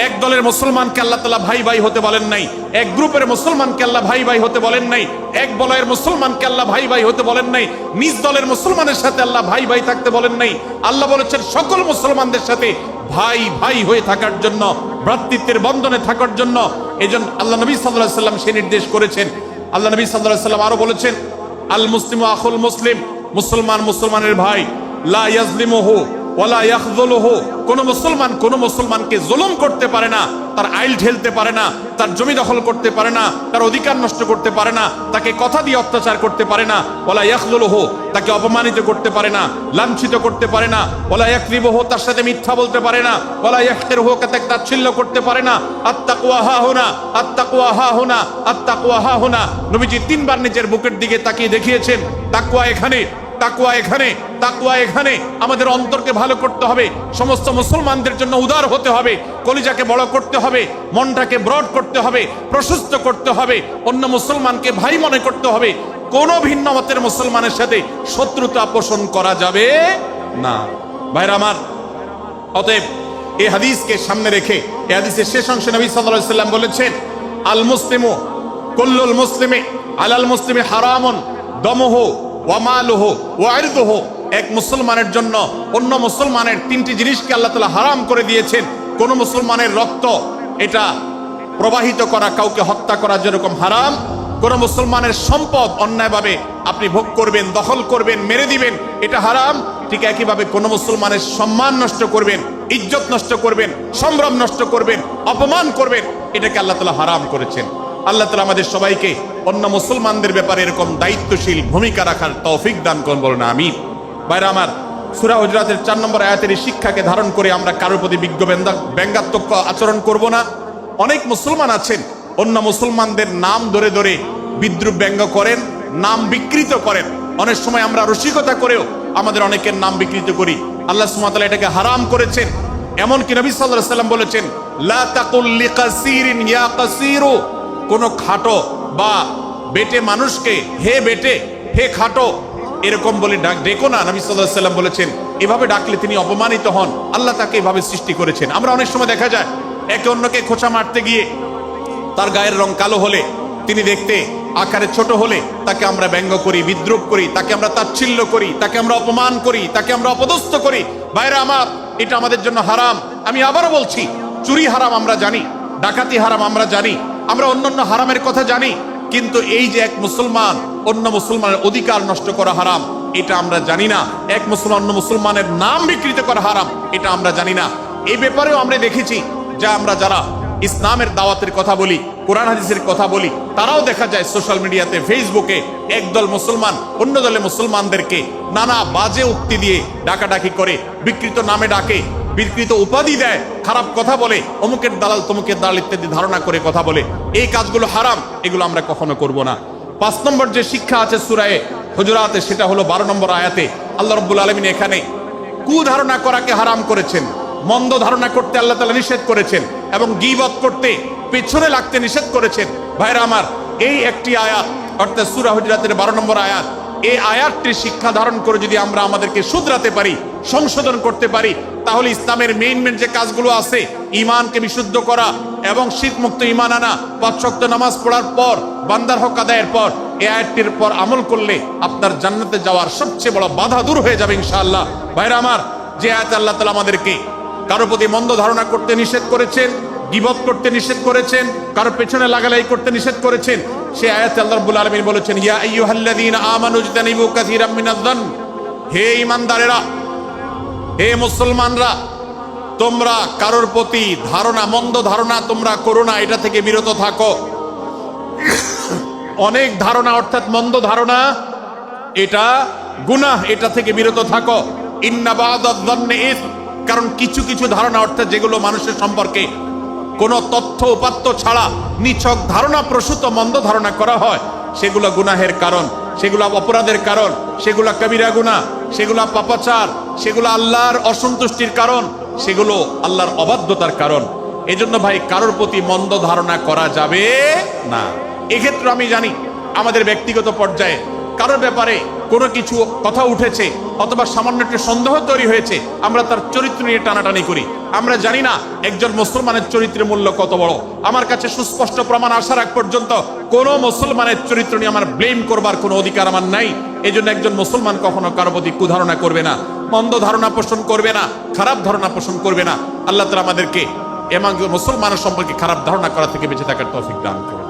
এক দলের মুসলমানকে আল্লাহ তাআলা ভাই ভাই হতে বলেন নাই, এক গ্রুপের মুসলমানকে আল্লাহ ভাই ভাই হতে বলেন নাই, এক বলয়ের মুসলমানকে আল্লাহ ভাই ভাই হতে বলেন নাই, নিজ দলের মুসলমানের সাথে আল্লাহ ভাই ভাই থাকতে বলেন নাই। আল্লাহ বলেছেন সকল মুসলমানদের সাথে ভাই ভাই হয়ে থাকার জন্য, ভ্রাতৃত্বের বন্ধনে থাকার জন্য। এজন্য আল্লাহ নবী সাল্লাল্লাহু আলাইহি ওয়াসাল্লাম সে নির্দেশ করেছেন। আল্লাহ নবী সাল্লাল্লাহু আলাইহি ওয়াসাল্লাম আরো বলেছেন, আল মুসলিমু আখুল মুসলিম, মুসলমান মুসলমানের ভাই, লা ইয়াজলিমুহু ওয়ালা ইয়াখযুলুহু, কোন মুসলমান কোন মুসলমানকে জুলুম করতে পারে না, তার আইল ঠেলতে পারে না, তার জমি দখল করতে পারে না, তার অধিকার নষ্ট করতে পারে না, তাকে কথা দিয়ে অত্যাচার করতে পারে না। ওয়ালা ইয়াখযুলুহু, তাকে অপমানিত করতে পারে না, লাঞ্ছিত করতে পারে না। ওয়ালা ইয়াকযিবুহু, তার সাথে মিথ্যা বলতে পারে না। ওয়ালা ইয়াহকিরুহু, তাকে তাচ্ছিল্য করতে পারে না। আত্তাকওয়া হাহুনা, আত্তাকওয়া হাহুনা, আত্তাকওয়া হাহুনা। নবীজি তিনবার নিজের বুকের দিকে তাকিয়ে দেখিয়েছেন, তাকওয়া এখানে, তাকওয়া এখানে, তাকওয়া এখানে। আমাদের অন্তরকে ভালো করতে হবে, সমস্ত মুসলমানদের জন্য উদার হতে হবে, কলিজাকে বড় করতে হবে, মনটাকে ব্রড করতে হবে, প্রশস্ত করতে হবে, অন্য মুসলমানকে ভাই মনে করতে হবে। কোন ভিন্ন মতের মুসলমানের সাথে শত্রুতা পোষণ করা যাবে না। ভাইরা আমার, অতএব এই হাদিসকে সামনে রেখে এই হাদিসের শেষ অংশে নবী সাল্লাল্লাহু আলাইহি ওয়াসাল্লাম বলেছেন, আল মুসলিমু কুল্লুল মুসলিমি আলাল মুসলিমি হারামুন দামুহু ওয়া মালুহু ওয়া ইরদুহু। এক মুসলমানের জন্য অন্য মুসলমানের তিনটি জিনিসকে আল্লাহ তাআলা হারাম করে দিয়েছেন। কোন মুসলমানের রক্ত এটা প্রবাহিত করা, কাউকে হত্যা করা যেরকম হারাম, কোন মুসলমানের সম্পদ অন্যায়ভাবে আপনি ভোগ করবেন, দখল করবেন, মেরে দিবেন, এটা হারাম। ঠিক একইভাবে কোন মুসলমানের সম্মান নষ্ট করবেন, ইজ্জত নষ্ট করবেন, সম্ভ্রম নষ্ট করবেন, অপমান করবেন, এটাকে আল্লাহ তাআলা হারাম করেছেন। আল্লাহ তাআলা আমাদের সবাইকে অন্য মুসলমানদের ব্যাপারে এরকম দায়িত্বশীল ভূমিকা রাখার তৌফিক দান করুন, বলুন আমিন। ভাইরা আমার, সূরা হুজুরাতের 4 নম্বর আয়াতের এই শিক্ষাকে ধারণ করে আমরা কারোর প্রতি ব্যঙ্গাত্মক আচরণ করব না। অনেক মুসলমান আছেন অন্য মুসলমানদের নাম ধরে ধরে বিদ্রুপ ব্যঙ্গ করেন, নাম বিকৃত করেন। অনেক সময় আমরা রসিকতা করেও আমাদের অনেকের নাম বিকৃত করি। আল্লাহ সুবহানাহু ওয়া তাআলা এটাকে হারাম করেছেন। এমনকি নবী সাল্লাল্লাহু আলাইহি ওয়াসাল্লাম বলেছেন, লা তাকুল লিকাসিরিন ইয়া কাসিরু, কোন খাটো বা বেটে মানুষকে হে বেটে, হে খাটো এরকম বলে ডেকো না। নবী সাল্লাল্লাহু আলাইহি ওয়াসাল্লাম বলেছেন এভাবে ডাকলে তিনি অপমানিত হন। আল্লাহ তাকে এভাবে সৃষ্টি করেছেন। আমরা অনেক সময় দেখা যায় একে অন্যকে খোঁচা মারতে গিয়ে তার গায়ের রং কালো হলে, তিনি দেখতে আকারে ছোট হলে তাকে আমরা ব্যঙ্গ করি, বিদ্রুপ করি, তাকে আমরা তাচ্ছিল্য করি, তাকে আমরা অপমান করি, তাকে আমরা অপদস্থ করি। ভাইরা আমার, এটা আমাদের জন্য হারাম। আমি আবারও বলছি, চুরি হারাম আমরা জানি, ডাকাতি হারাম আমরা জানি, আমরা অন্যান্য হারামের কথা জানি, কিন্তু এই যে এক মুসলমান অন্য মুসলমানের অধিকার নষ্ট করা হারাম, এটা আমরা জানি না। এক মুসলমান অন্য মুসলমানের নাম বিকৃত করা হারাম, এটা আমরা জানি না। এই ব্যাপারেও আমরা দেখেছি যে আমরা যারা ইসলামের দাওয়াতের কথা বলি, কোরআন হাদিসের কথা বলি, তারাও দেখা যায় সোশ্যাল মিডিয়াতে, ফেসবুকে একদল মুসলমান অন্য দলে মুসলমানদেরকে নানা বাজে উক্তি দিয়ে ডাকাডাকি করে, বিকৃত নামে ডাকে, বিকৃত উপাধি দেয়, খারাপ কথা বলে, অমুকের দালাল তমুকের দালাল ইত্যাদি ধারণা করে কথা বলে। এই কাজগুলো হারাম, এগুলো আমরা কখনো করব না। 5 নম্বর যে শিক্ষা আছে সূরা হুজুরাতে, সেটা হলো 12 নম্বর আয়াতে আল্লাহ রাব্বুল আলামিন এখানে কুধারণা করাকে হারাম করেছেন, মন্দ ধারণা করতে আল্লাহ তাআলা নিষেধ করেছেন, এবং গীবত করতে, পেছনে লাগতে নিষেধ করেছেন। ভাইরা আমার, এই একটি আয়াত অর্থাৎ সূরা হুজুরাতের 12 নম্বর আয়াত, এই আয়াতটির শিক্ষা ধারণ করে যদি আমরা আমাদেরকে শুধরাতে পারি, সংশোধন করতে পারি, তাহলে ইসলামের মেইন যে কাজগুলো আছে, ঈমানকে বিশুদ্ধ করা এবং শিরক মুক্ত ঈমান আনা, 5 ওয়াক্ত নামাজ পড়ার পর, বান্দার হক আদায়ের পর, এই আয়াতটির পর আমল করলে আপনার জান্নাতে যাওয়ার সবচেয়ে বড় বাধা দূর হয়ে যাবে ইনশাআল্লাহ। ভাইরা আমার, যে আয়াতে আল্লাহ তাআলা আমাদেরকে কারো প্রতি মন্দ ধারণা করতে নিষেধ করেছেন, গীবত করতে নিষেধ করেছেন, কারো পেছনে লাগালাই করতে নিষেধ করেছেন, সেই আয়াতে আল্লাহ রাব্বুল আলামিন বলেছেন, ইয়া আইয়ুহাল্লাযীনা আমানু ইজতানিবু কাসীরাম মিনায-যন্ন, হে ঈমানদারেরা, হে মুসলমানরা, তোমরা কারোর প্রতি ধারণা, মন্দ ধারণা তোমরা করো না, এটা থেকে বিরত থাকো। অনেক ধারণা অর্থাৎ মন্দ ধারণা, এটা গুনাহ, এটা থেকে বিরত থাকো। ইন্না বা'দায-যন্নি ইসম, কারণ কিছু কিছু ধারণা অর্থাৎ যেগুলো মানুষের সম্পর্কে কোনো তথ্য উপাত্ত ছাড়া নিছক ধারণা প্রসূত মন্দ ধারণা করা হয়, সেগুলো গুনাহের কারণ, সেগুলো অপরাধের কারণ, সেগুলো কবিরা গুনাহ, সেগুলো পাপাচার, সেগুলো আল্লাহর অসন্তুষ্টির কারণ, সেগুলো আল্লাহর অবাধ্যতার কারণ। এজন্য ভাই, কারোর প্রতি মন্দ ধারণা করা যাবে না। এক্ষেত্রে আমি জানি আমাদের ব্যক্তিগত পর্যায়ে কারোর ব্যাপারে কোনো কিছু কথা উঠেছে অথবা সামান্য একটু সন্দেহ তৈরি হয়েছে, আমরা তার চরিত্র নিয়ে টানাটানি করি। আমরা জানি না একজন মুসলমানের চরিত্রের মূল্য কত বড়। আমার কাছে সুস্পষ্ট প্রমাণ আসার আগ পর্যন্ত কোনো মুসলমানের চরিত্র নিয়ে আমার ব্লেম করবার কোনো অধিকার আমার নাই। এই জন্য একজন মুসলমান কখনো কারো প্রতি কুধারণা করবে না, মন্দ ধারণা পোষণ করবে না, খারাপ ধারণা পোষণ করবে না। আল্লাহ তাআলা আমাদেরকে এবং মুসলমানের সম্পর্কে খারাপ ধারণা করা থেকে বেঁচে থাকার তৌফিক দান করুন।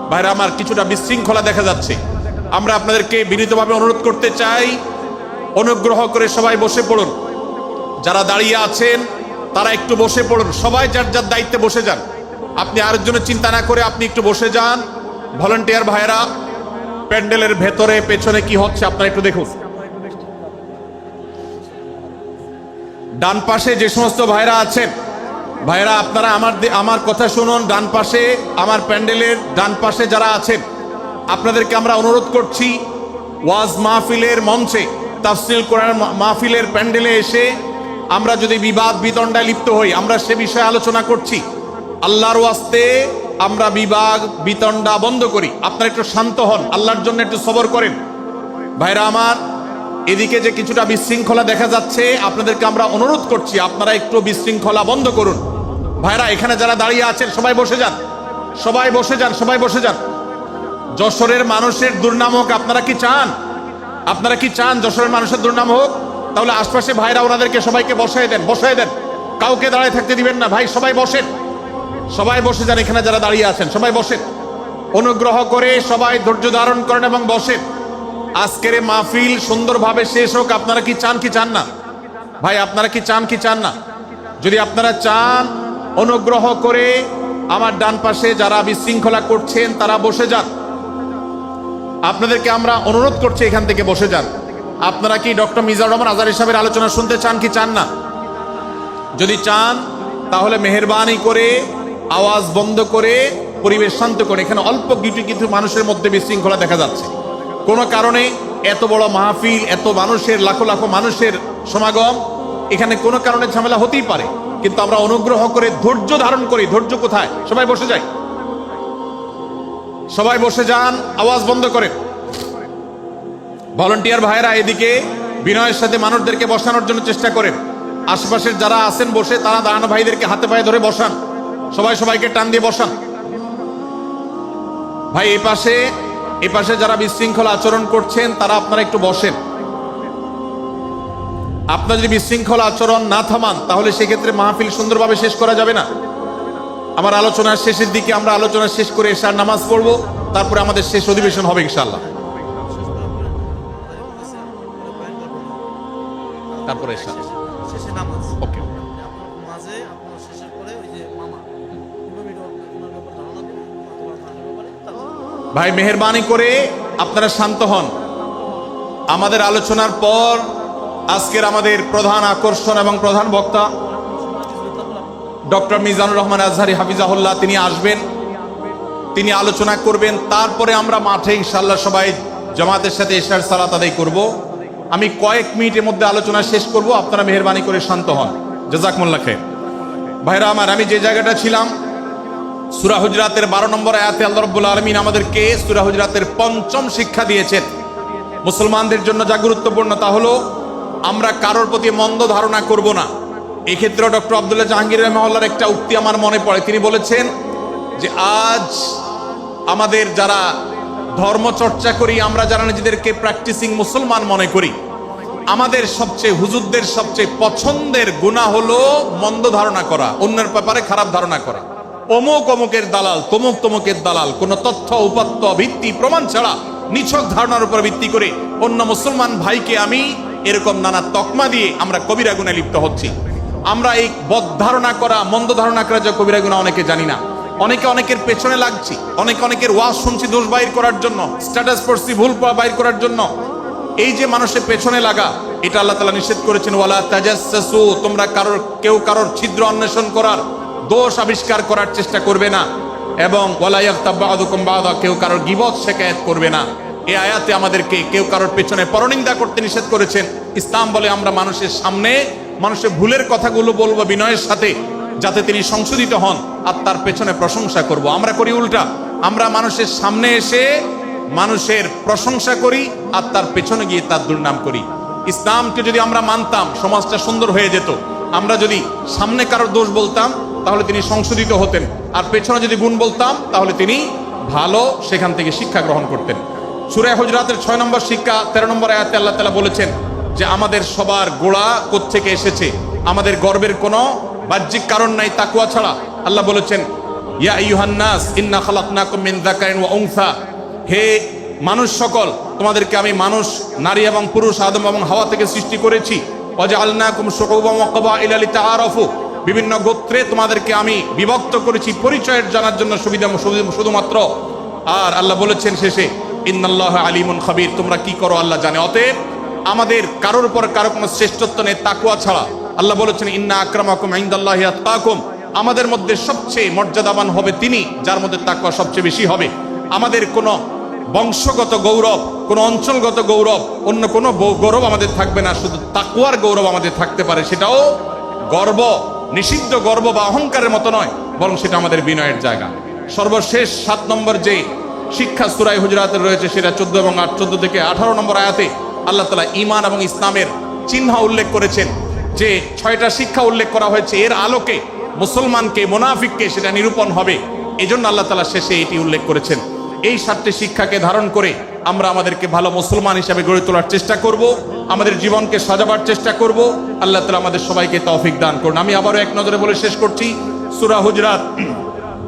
ভাইরা আমার, কিছুটা বিশৃঙ্খলা দেখা যাচ্ছে। আমরা আপনাদেরকে বিনীতভাবে অনুরোধ করতে চাই, অনুগ্রহ করে সবাই বসে পড়ুন। যারা দাঁড়িয়ে আছেন তারা একটু বসে পড়ুন, সবাই যার যার দায়িত্বে বসে যান। আপনি আরেকজনের চিন্তা না করে আপনি একটু বসে যান। ভলান্টিয়ার ভাইরা, প্যান্ডেলের ভেতরে পেছনে কি হচ্ছে আপনারা একটু দেখুন। ডান পাশে যে সমস্ত ভাইরা আছেন, ভাইরা আপনারা আমার কথা শুনুন। ডান পাশে, আমার প্যান্ডেলের ডান পাশে যারা আছেন, আপনাদেরকে আমরা অনুরোধ করছি, ওয়াজ মাহফিলের মঞ্চে, তাফসীর কোরআন মাহফিলের প্যান্ডেলে এসে আমরা যদি বিবাদ বিতণ্ডায় লিপ্ত হই, আমরা সে বিষয়ে আলোচনা করছি, আল্লাহর ওয়াস্তে আমরা বিবাদ বিতণ্ডা বন্ধ করি। আপনারা একটু শান্ত হন, আল্লাহর জন্য একটু সবর করেন। ভাইরা আমার, এদিকে যে কিছুটা বিশৃঙ্খলা দেখা যাচ্ছে, আপনাদেরকে আমরা অনুরোধ করছি আপনারা একটু বিশৃঙ্খলা বন্ধ করুন। ভাইরা, এখানে যারা দাঁড়িয়ে আছেন সবাই বসে যান, সবাই বসে যান, সবাই বসে যান। যশোরের মানুষের দুর্নাম হোক, আপনারা কি চান? আপনারা কি চান যশোরের মানুষের দুর্নাম হোক? তাহলে আশপাশে ভাইরা ওনাদেরকে সবাইকে বসায় দেন, বসায় দেন, কাউকে দাঁড়িয়ে থাকতে দিবেন না। ভাই সবাই বসেন, সবাই বসে যান। এখানে যারা দাঁড়িয়ে আছেন সবাই বসেন, অনুগ্রহ করে সবাই ধৈর্য ধারণ করেন এবং বসেন। আজকের মাহফিল সুন্দরভাবে শেষ হোক। আপনারা কি চান কি চান না? ভাই আপনারা কি চান কি চান না? যদি আপনারা চান, অনুগ্রহ করে আমার ডান পাশে যারা বিশৃঙ্খলা করছেন তারা বসে যান। আপনাদেরকে আমরা অনুরোধ করছি এখান থেকে বসে যান। আপনারা কি ডক্টর মিজানুর রহমান আজহারী সাহেবের আলোচনা শুনতে চান কি চান না? যদি চান তাহলে মেহেরবানি করে আওয়াজ বন্ধ করে পরিবেশ শান্ত করে, এখানে অল্প কিছু মানুষের মধ্যে বিশৃঙ্খলা দেখা যাচ্ছে। কোনো কারণে এত বড় মাহফিল, এত মানুষের, লাখো লাখো মানুষের সমাগম, এখানে কোনো কারণে ঝামেলা হতেই পারে, কিন্তু আমরা অনুগ্রহ করে ধৈর্য ধারণ করি। ধৈর্য কোথায়? সবাই বসে যাই, সবাই বসে যান, আওয়াজ বন্ধ করেন। ভলান্টিয়ার ভাইরা এদিকে বিনয়ের সাথে মানুষদেরকে বসানোর জন্য চেষ্টা করেন। আশেপাশের যারা আছেন বসে, তারা দাঁড়ানো ভাইদেরকে হাতে পায়ে ধরে বসান, সবাই সবাইকে টান দিয়ে বসান। ভাই এ পাশে যারা বিশৃঙ্খলা আচরণ করছেন তারা আপনারা একটু বসেন। আপনারা যদি বিশৃঙ্খলা আচরণ না থামান তাহলে সেক্ষেত্রে মাহফিল সুন্দরভাবে শেষ করা যাবে না। আমার আলোচনার শেষের দিকে আমরা আলোচনা শেষ করে এশার নামাজ পড়বো, তারপরে আমাদের শেষ অধিবেশন হবে ইনশাআল্লাহ। তারপরে এশা। শেষে নামাজ ওকে। আপনার মাঝে আপনার শেষের পরে ওই যে মামা ইমাম এটা ওনার ব্যাপারে ধারণা দেন অথবা আপনার ব্যাপারে তারপর ভাই মেহেরবানি করে আপনারা শান্ত হন। আমাদের আলোচনার পর আজকের আমাদের প্রধান আকর্ষণ এবং প্রধান বক্তা ডক্টর মিজানুর রহমান আজহারি হাফিজাহুল্লাহ তিনি আসবেন, তিনি আলোচনা করবেন। তারপরে আমরা মাঠে ইনশাআল্লাহ সবাই জামাতের সাথে এশার সালাত আদায় করব। আমি কয়েক মিনিটের মধ্যে আলোচনা শেষ করব, আপনারা মেহেরবানি করে শান্ত হন। জাযাকুমুল্লাহ খাইর। ভাইরা আমার, আমি যে জায়গাটা ছিলাম, সূরা হুজরাতের 12 নম্বর আয়াতে আল্লাহ রাব্বুল আলামিন আমাদেরকে সূরা হুজরাতের 5ম শিক্ষা দিয়েছেন। মুসলমানদের জন্য যা গুরুত্বপূর্ণ তা হলো আমরা কারোর প্রতি মন্দ ধারণা করব না। এই ক্ষেত্রে ডক্টর আব্দুল্লাহ জাহাঙ্গীর রাহিমাহুল্লাহর একটা উক্তি আমার মনে পড়ে। তিনি বলেছেন যে আজ আমাদের যারা ধর্ম চর্চা করি, আমরা যারা নিজেদেরকে প্র্যাকটিসিং মুসলমান মনে করি, আমাদের সবচেয়ে হুজুরদের সবচেয়ে পছন্দের গুনাহ হলো মন্দ ধারণা করা, অন্যের ব্যাপারে খারাপ ধারণা করা। অমুক অমুকের দালাল, তমুক তমুকের দালাল, কোন তথ্য উপাত্ত ভিত্তি প্রমাণ ছাড়া নিছক ধারণার উপর ভিত্তি করে অন্য মুসলমান ভাইকে আমি এরকম নানা তকমা দিয়ে আমরা কবিরা গুনাহে লিপ্ত হচ্ছি। আমরা এই বদ ধারণা করা, মন্দ ধারণা করা যে কবিরা গুনাহ অনেকে জানি না। অনেকে অনেকের পেছনে লাগছি, অনেকে অনেকের ওয়াজ শুনছি দোষ বাইর করার জন্য, স্ট্যাটাস পড়ছি ভুল বাইর করার জন্য। এই যে মানুষের পেছনে লাগা, এটা আল্লাহ তাআলা নিষেধ করেছেন, ওয়ালা তাজাসসু, তোমরা কেউ কারোর ছিদ্র অন্বেষণ করার, দোষ আবিষ্কার করার চেষ্টা করবে না। এবং ওয়ালা ইয়াগতাব বা'দুকুম বা'দা, কেউ কারোর গীবত শিকায়াত করবে না। এই আয়াতে আমাদেরকে কেউ কারোর পেছনে পরনিন্দা করতে নিষেধ করেছেন। ইসলাম বলে আমরা মানুষের সামনে মানুষের ভুলের কথাগুলো বলবো বিনয়ের সাথে, যাতে তিনি সংশোধিত হন, আর তার পেছনে প্রশংসা করব। আমরা করি উল্টা, আমরা মানুষের সামনে এসে মানুষের প্রশংসা করি আর তার পেছনে গিয়ে তার দুর্নাম করি। ইসলামকে যদি আমরা মানতাম, সমাজটা সুন্দর হয়ে যেত। আমরা যদি সামনে কারোর দোষ বলতাম তাহলে তিনি সংশোধিত হতেন, আর পেছনে যদি গুণ বলতাম তাহলে তিনি ভালো সেখান থেকে শিক্ষা গ্রহণ করতেন। সূরা হুজরাতের 6 নম্বর শিক্ষা 13 নম্বর আয়াতে আল্লাহ তাআলা বলেছেন যে আমাদের সবার গোড়া কোত্থেকে এসেছে, আমাদের গর্বের কোনো বাহ্যিক কারণ নাই তাকওয়া ছাড়া। আল্লাহ বলেছেন, ইয়া আইয়ুহান নাস ইন্না খালাকনাকুম মিন যাকারিন ওয়া উনসা, হে মানুষ সকল, তোমাদেরকে আমি মানুষ, নারী এবং পুরুষ, আদম এবং হাওয়া থেকে সৃষ্টি করেছি। ওয়াজআলনাকুম শুউবান ওয়া ক্বাবাইলা লিতাআরাফু, বিভিন্ন গোত্রে তোমাদেরকে আমি বিভক্ত করেছি পরিচয়ের জানার জন্য, সুবিধা শুধুমাত্র। আর আল্লাহ বলেছেন শেষে, ইন্নাল্লাহা আলিমুন খাবীর, তোমরা কি করো আল্লাহ জানে। অতএব আমাদের কারোর উপর কারো কোনো শ্রেষ্ঠত্ব নেই তাকওয়া ছাড়া। আল্লাহ বলেছেন, ইন্না আকরামাকুম ইনদাল্লাহি আতকাকুম, আমাদের মধ্যে সবচেয়ে মর্যাদাবান হবে তিনি যার মধ্যে তাকওয়া সবচেয়ে বেশি হবে। আমাদের কোনো বংশগত গৌরব, কোনো অঞ্চলগত গৌরব, অন্য কোনো গৌরব আমাদের থাকবে না, শুধু তাকওয়ার গৌরব আমাদের থাকতে পারে। সেটাও গর্ব, নিষিদ্ধ গর্ব বা অহংকারের মতো নয়, বরং সেটা আমাদের বিনয়ের জায়গা। সর্বশেষ 7 নম্বর যে শিক্ষা সূরা হুজরাতের রয়েছে, সেটা 14 এবং 14 থেকে 18 নম্বর আয়াতে আল্লাহ তাআলা ঈমান এবং ইসলামের চিহ্ন উল্লেখ করেছেন। যে 6টা শিক্ষা উল্লেখ করা হয়েছে, এর আলোকে মুসলমানকে, মুনাফিককে সেটা নিরূপণ হবে। এজন্য আল্লাহ তাআলা শেষে এটি উল্লেখ করেছেন। এই 7টি শিক্ষাকে ধারণ করে আমরা আমাদেরকে ভালো মুসলমান হিসেবে গড়ে তোলার চেষ্টা করব, আমাদের জীবনকে সাজাবার চেষ্টা করব। আল্লাহ তাআলা আমাদের সবাইকে তৌফিক দান করুন। আমি আবারও এক নজরে বলে শেষ করছি, সূরা হুজরাত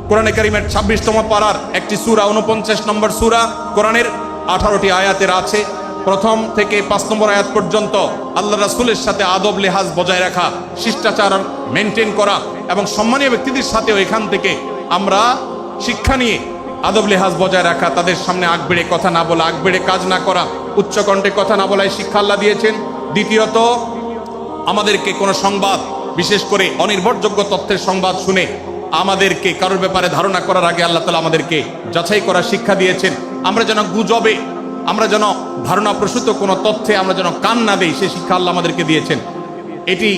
কোরআনে কারীমের 26তম পারার একটি সূরা, 49 নম্বর সূরা। কোরআনের 18টি আয়াতের আছে। প্রথম থেকে 5 নম্বর আয়াত পর্যন্ত আল্লাহ রাসূলের সাথে আদব লেহাজ বজায় রাখা, শিষ্টাচার মেনটেন করা এবং সম্মানীয় ব্যক্তিদের সাথেও এখান থেকে আমরা শিক্ষা নিয়ে আদব লেহাজ বজায় রাখা, তাদের সামনে আগবেড়ে কথা না বলা, আগবেড়ে কাজ না করা, উচ্চকণ্ঠে কথা না বলায় শিক্ষা আল্লাহ দিয়েছেন। দ্বিতীয়ত, আমাদেরকে কোনো সংবাদ, বিশেষ করে অনির্ভরযোগ্য তথ্যের সংবাদ শুনে আমাদেরকে কারোর ব্যাপারে ধারণা করার আগে আল্লাহ তাআলা আমাদেরকে যাচাই করার শিক্ষা দিয়েছেন। আমরা যেন গুজবে, আমরা যেন ধারণা প্রসূত কোনো তথ্যে আমরা যেন কান না দেই, সেই শিক্ষা আল্লাহ আমাদেরকে দিয়েছেন। এটি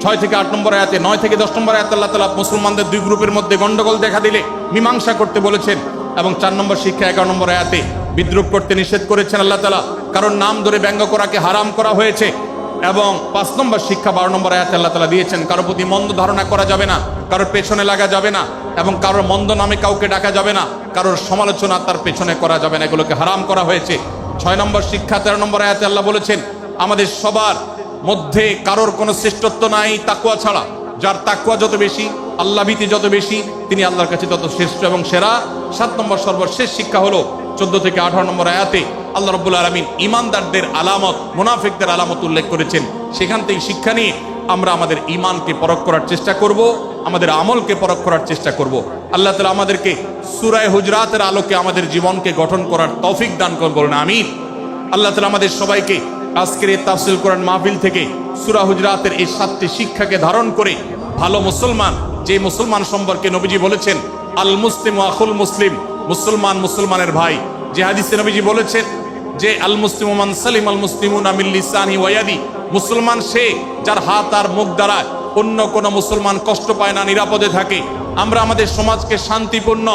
6 থেকে 8 নম্বর আয়াতে। 9 থেকে 10 নম্বর আয়াতে আল্লাহ তাআলা মুসলমানদের 2 গ্রুপের মধ্যে গন্ডগোল দেখা দিলে মীমাংসা করতে বলেছেন। এবং 4 নম্বর শিক্ষা 11 নম্বর আয়াতে বিদ্রুপ করতে নিষেধ করেছেন আল্লাহ তাআলা, কারণ নাম ধরে ব্যঙ্গ করাকে হারাম করা হয়েছে। এবং 5 নম্বর শিক্ষা 12 নম্বর আয়াতে আল্লাহ তাআলা দিয়েছেন, কারোর প্রতি মন্দ ধারণা করা যাবে না, কারোর পেছনে লাগা যাবে না, এবং কারোর মন্দ নামে কাউকে ডাকা যাবে না, কারোর সমালোচনা তার পেছনে করা যাবে না, এগুলোকে হারাম করা হয়েছে। 6 নম্বর শিক্ষা 13 নম্বর আয়াতে আল্লাহ বলেছেন, আমাদের সবার মধ্যে কারোর কোনো শ্রেষ্ঠত্ব নাই তাকওয়া ছাড়া। যার তাকওয়া যত বেশি, আল্লাহ ভীতি যত বেশি, তিনি আল্লাহর কাছে তত শ্রেষ্ঠ এবং সেরা। 7 নম্বর সর্বশেষ শিক্ষা হলো 14 থেকে 18 নম্বর আয়াতে আল্লাহ রাব্বুল আলামিন ঈমানদারদের আলামত, মুনাফিকদের আলামত উল্লেখ করেছেন। সেখান থেকে শিক্ষা নিয়ে আমরা আমাদের ঈমানকে পরখ করার চেষ্টা করব, আমাদের আমলকে পরখ করার চেষ্টা করব। আল্লাহ তাআলা আমাদেরকে সূরা হুজরাতের আলোকে আমাদের জীবনকে গঠন করার তৌফিক দান করুন, বলুন আমিন। আল্লাহ তাআলা আমাদের সবাইকে আজকের এই তাফসীর কোরআন মাহফিল থেকে সূরা হুজরাতের এই 7টি শিক্ষাকে ধারণ করে ভালো মুসলমান, যে মুসলমান সম্পর্কে নবীজি বলেছেন আল মুসলিম আখুল মুসলিম, মুসলমান মুসলমানের ভাই। যে হাদিসে নবীজি বলেছেন যে আল মুসলিমু মান সালিম আল মুসলিমুনা মিন লিসানি ওয়া ইয়াদি, মুসলমান সে যার হাত আর মুখ দ্বারা অন্য কোন মুসলমান কষ্ট পায় না, নিরাপদে থাকে। আমরা আমাদের সমাজকে শান্তিপূর্ণ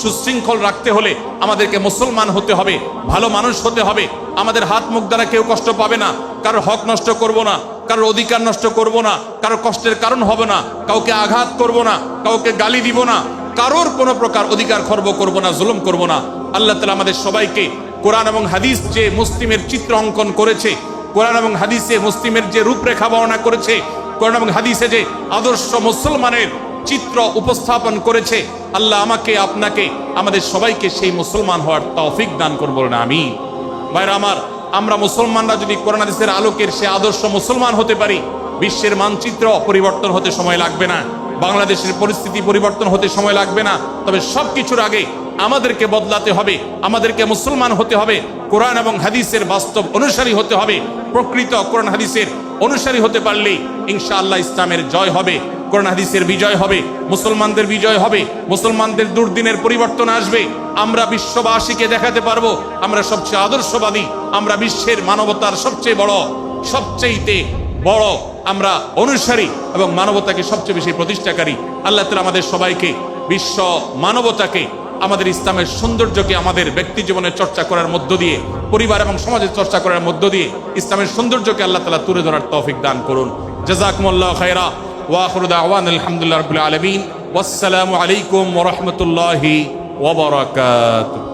সুশৃঙ্খল রাখতে হলে আমাদেরকে মুসলমান হতে হবে, ভালো মানুষ হতে হবে। আমাদের হাত মুখ দ্বারা কেউ কষ্ট পাবে না, কারোর হক নষ্ট করব না, কারোর অধিকার নষ্ট করব না, কারোর কষ্টের কারণ হবে না, কাউকে আঘাত করব না, কাউকে গালি দিব না, কারোর কোনো প্রকার অধিকার খর্ব করব না, জুলুম করব না। আল্লাহ তাআলা আমাদের সবাইকে কোরআন এবং হাদিস যে মুসলিমের চিত্র অঙ্কন করেছে, কোরআন এবং হাদিসে মুসলিমের যে রূপরেখা বর্ণনা করেছে, কোরআন এবং হাদিসে যে আদর্শ মুসলমানের চিত্র উপস্থাপন করেছে, আল্লাহ আমাকে আপনাকে আমাদের সবাইকে সেই মুসলমান হওয়ার তৌফিক দান করুন, বলুন আমিন। ভাইরা আমার, আমরা মুসলমানরা যদি কোরআন হাদিসের আলোকের সে আদর্শ মুসলমান হতে পারি, বিশ্বের মানচিত্র পরিবর্তন হতে সময় লাগবে না, বাংলাদেশের পরিস্থিতি পরিবর্তন হতে সময় লাগবে না। তবে সবকিছুর আগে আমাদেরকে বদলাতে হবে, আমাদেরকে মুসলমান হতে হবে, কোরআন এবং হাদিসের বাস্তব অনুসারী হতে হবে। প্রকৃত কোরআন হাদিসের অনুসারী হতে পারলেই ইনশাআল্লাহ ইসলামের জয় হবে, কোরআন হাদিসের বিজয় হবে, মুসলমানদের বিজয় হবে, মুসলমানদের দুর্দিনের পরিবর্তন আসবে। আমরা বিশ্ববাসীকে দেখাতে পারবো আমরা সবচেয়ে আদর্শবাদী, আমরা বিশ্বের মানবতার সবচেয়ে বড় আমরা অনুসারী এবং মানবতাকে সবচেয়ে বেশি প্রতিষ্ঠাকারী। আল্লাহ তাআলা আমাদের সবাইকে বিশ্ব মানবতাকে, আমাদের ইসলামের সৌন্দর্যকে আমাদের ব্যক্তি জীবনে চর্চা করার মধ্য দিয়ে, পরিবার এবং সমাজের চর্চা করার মধ্য দিয়ে ইসলামের সৌন্দর্যকে আল্লাহ তাআলা তুলে ধরার তৌফিক দান করুন। জাযাকুমুল্লাহু খায়রা ওয়া আখিরু দাওয়ানা আলহামদুলিল্লাহি রাব্বিল আলামিন। ওয়াসসালামু আলাইকুম ওয়া রাহমাতুল্লাহি ওয়া বারাকাতুহু।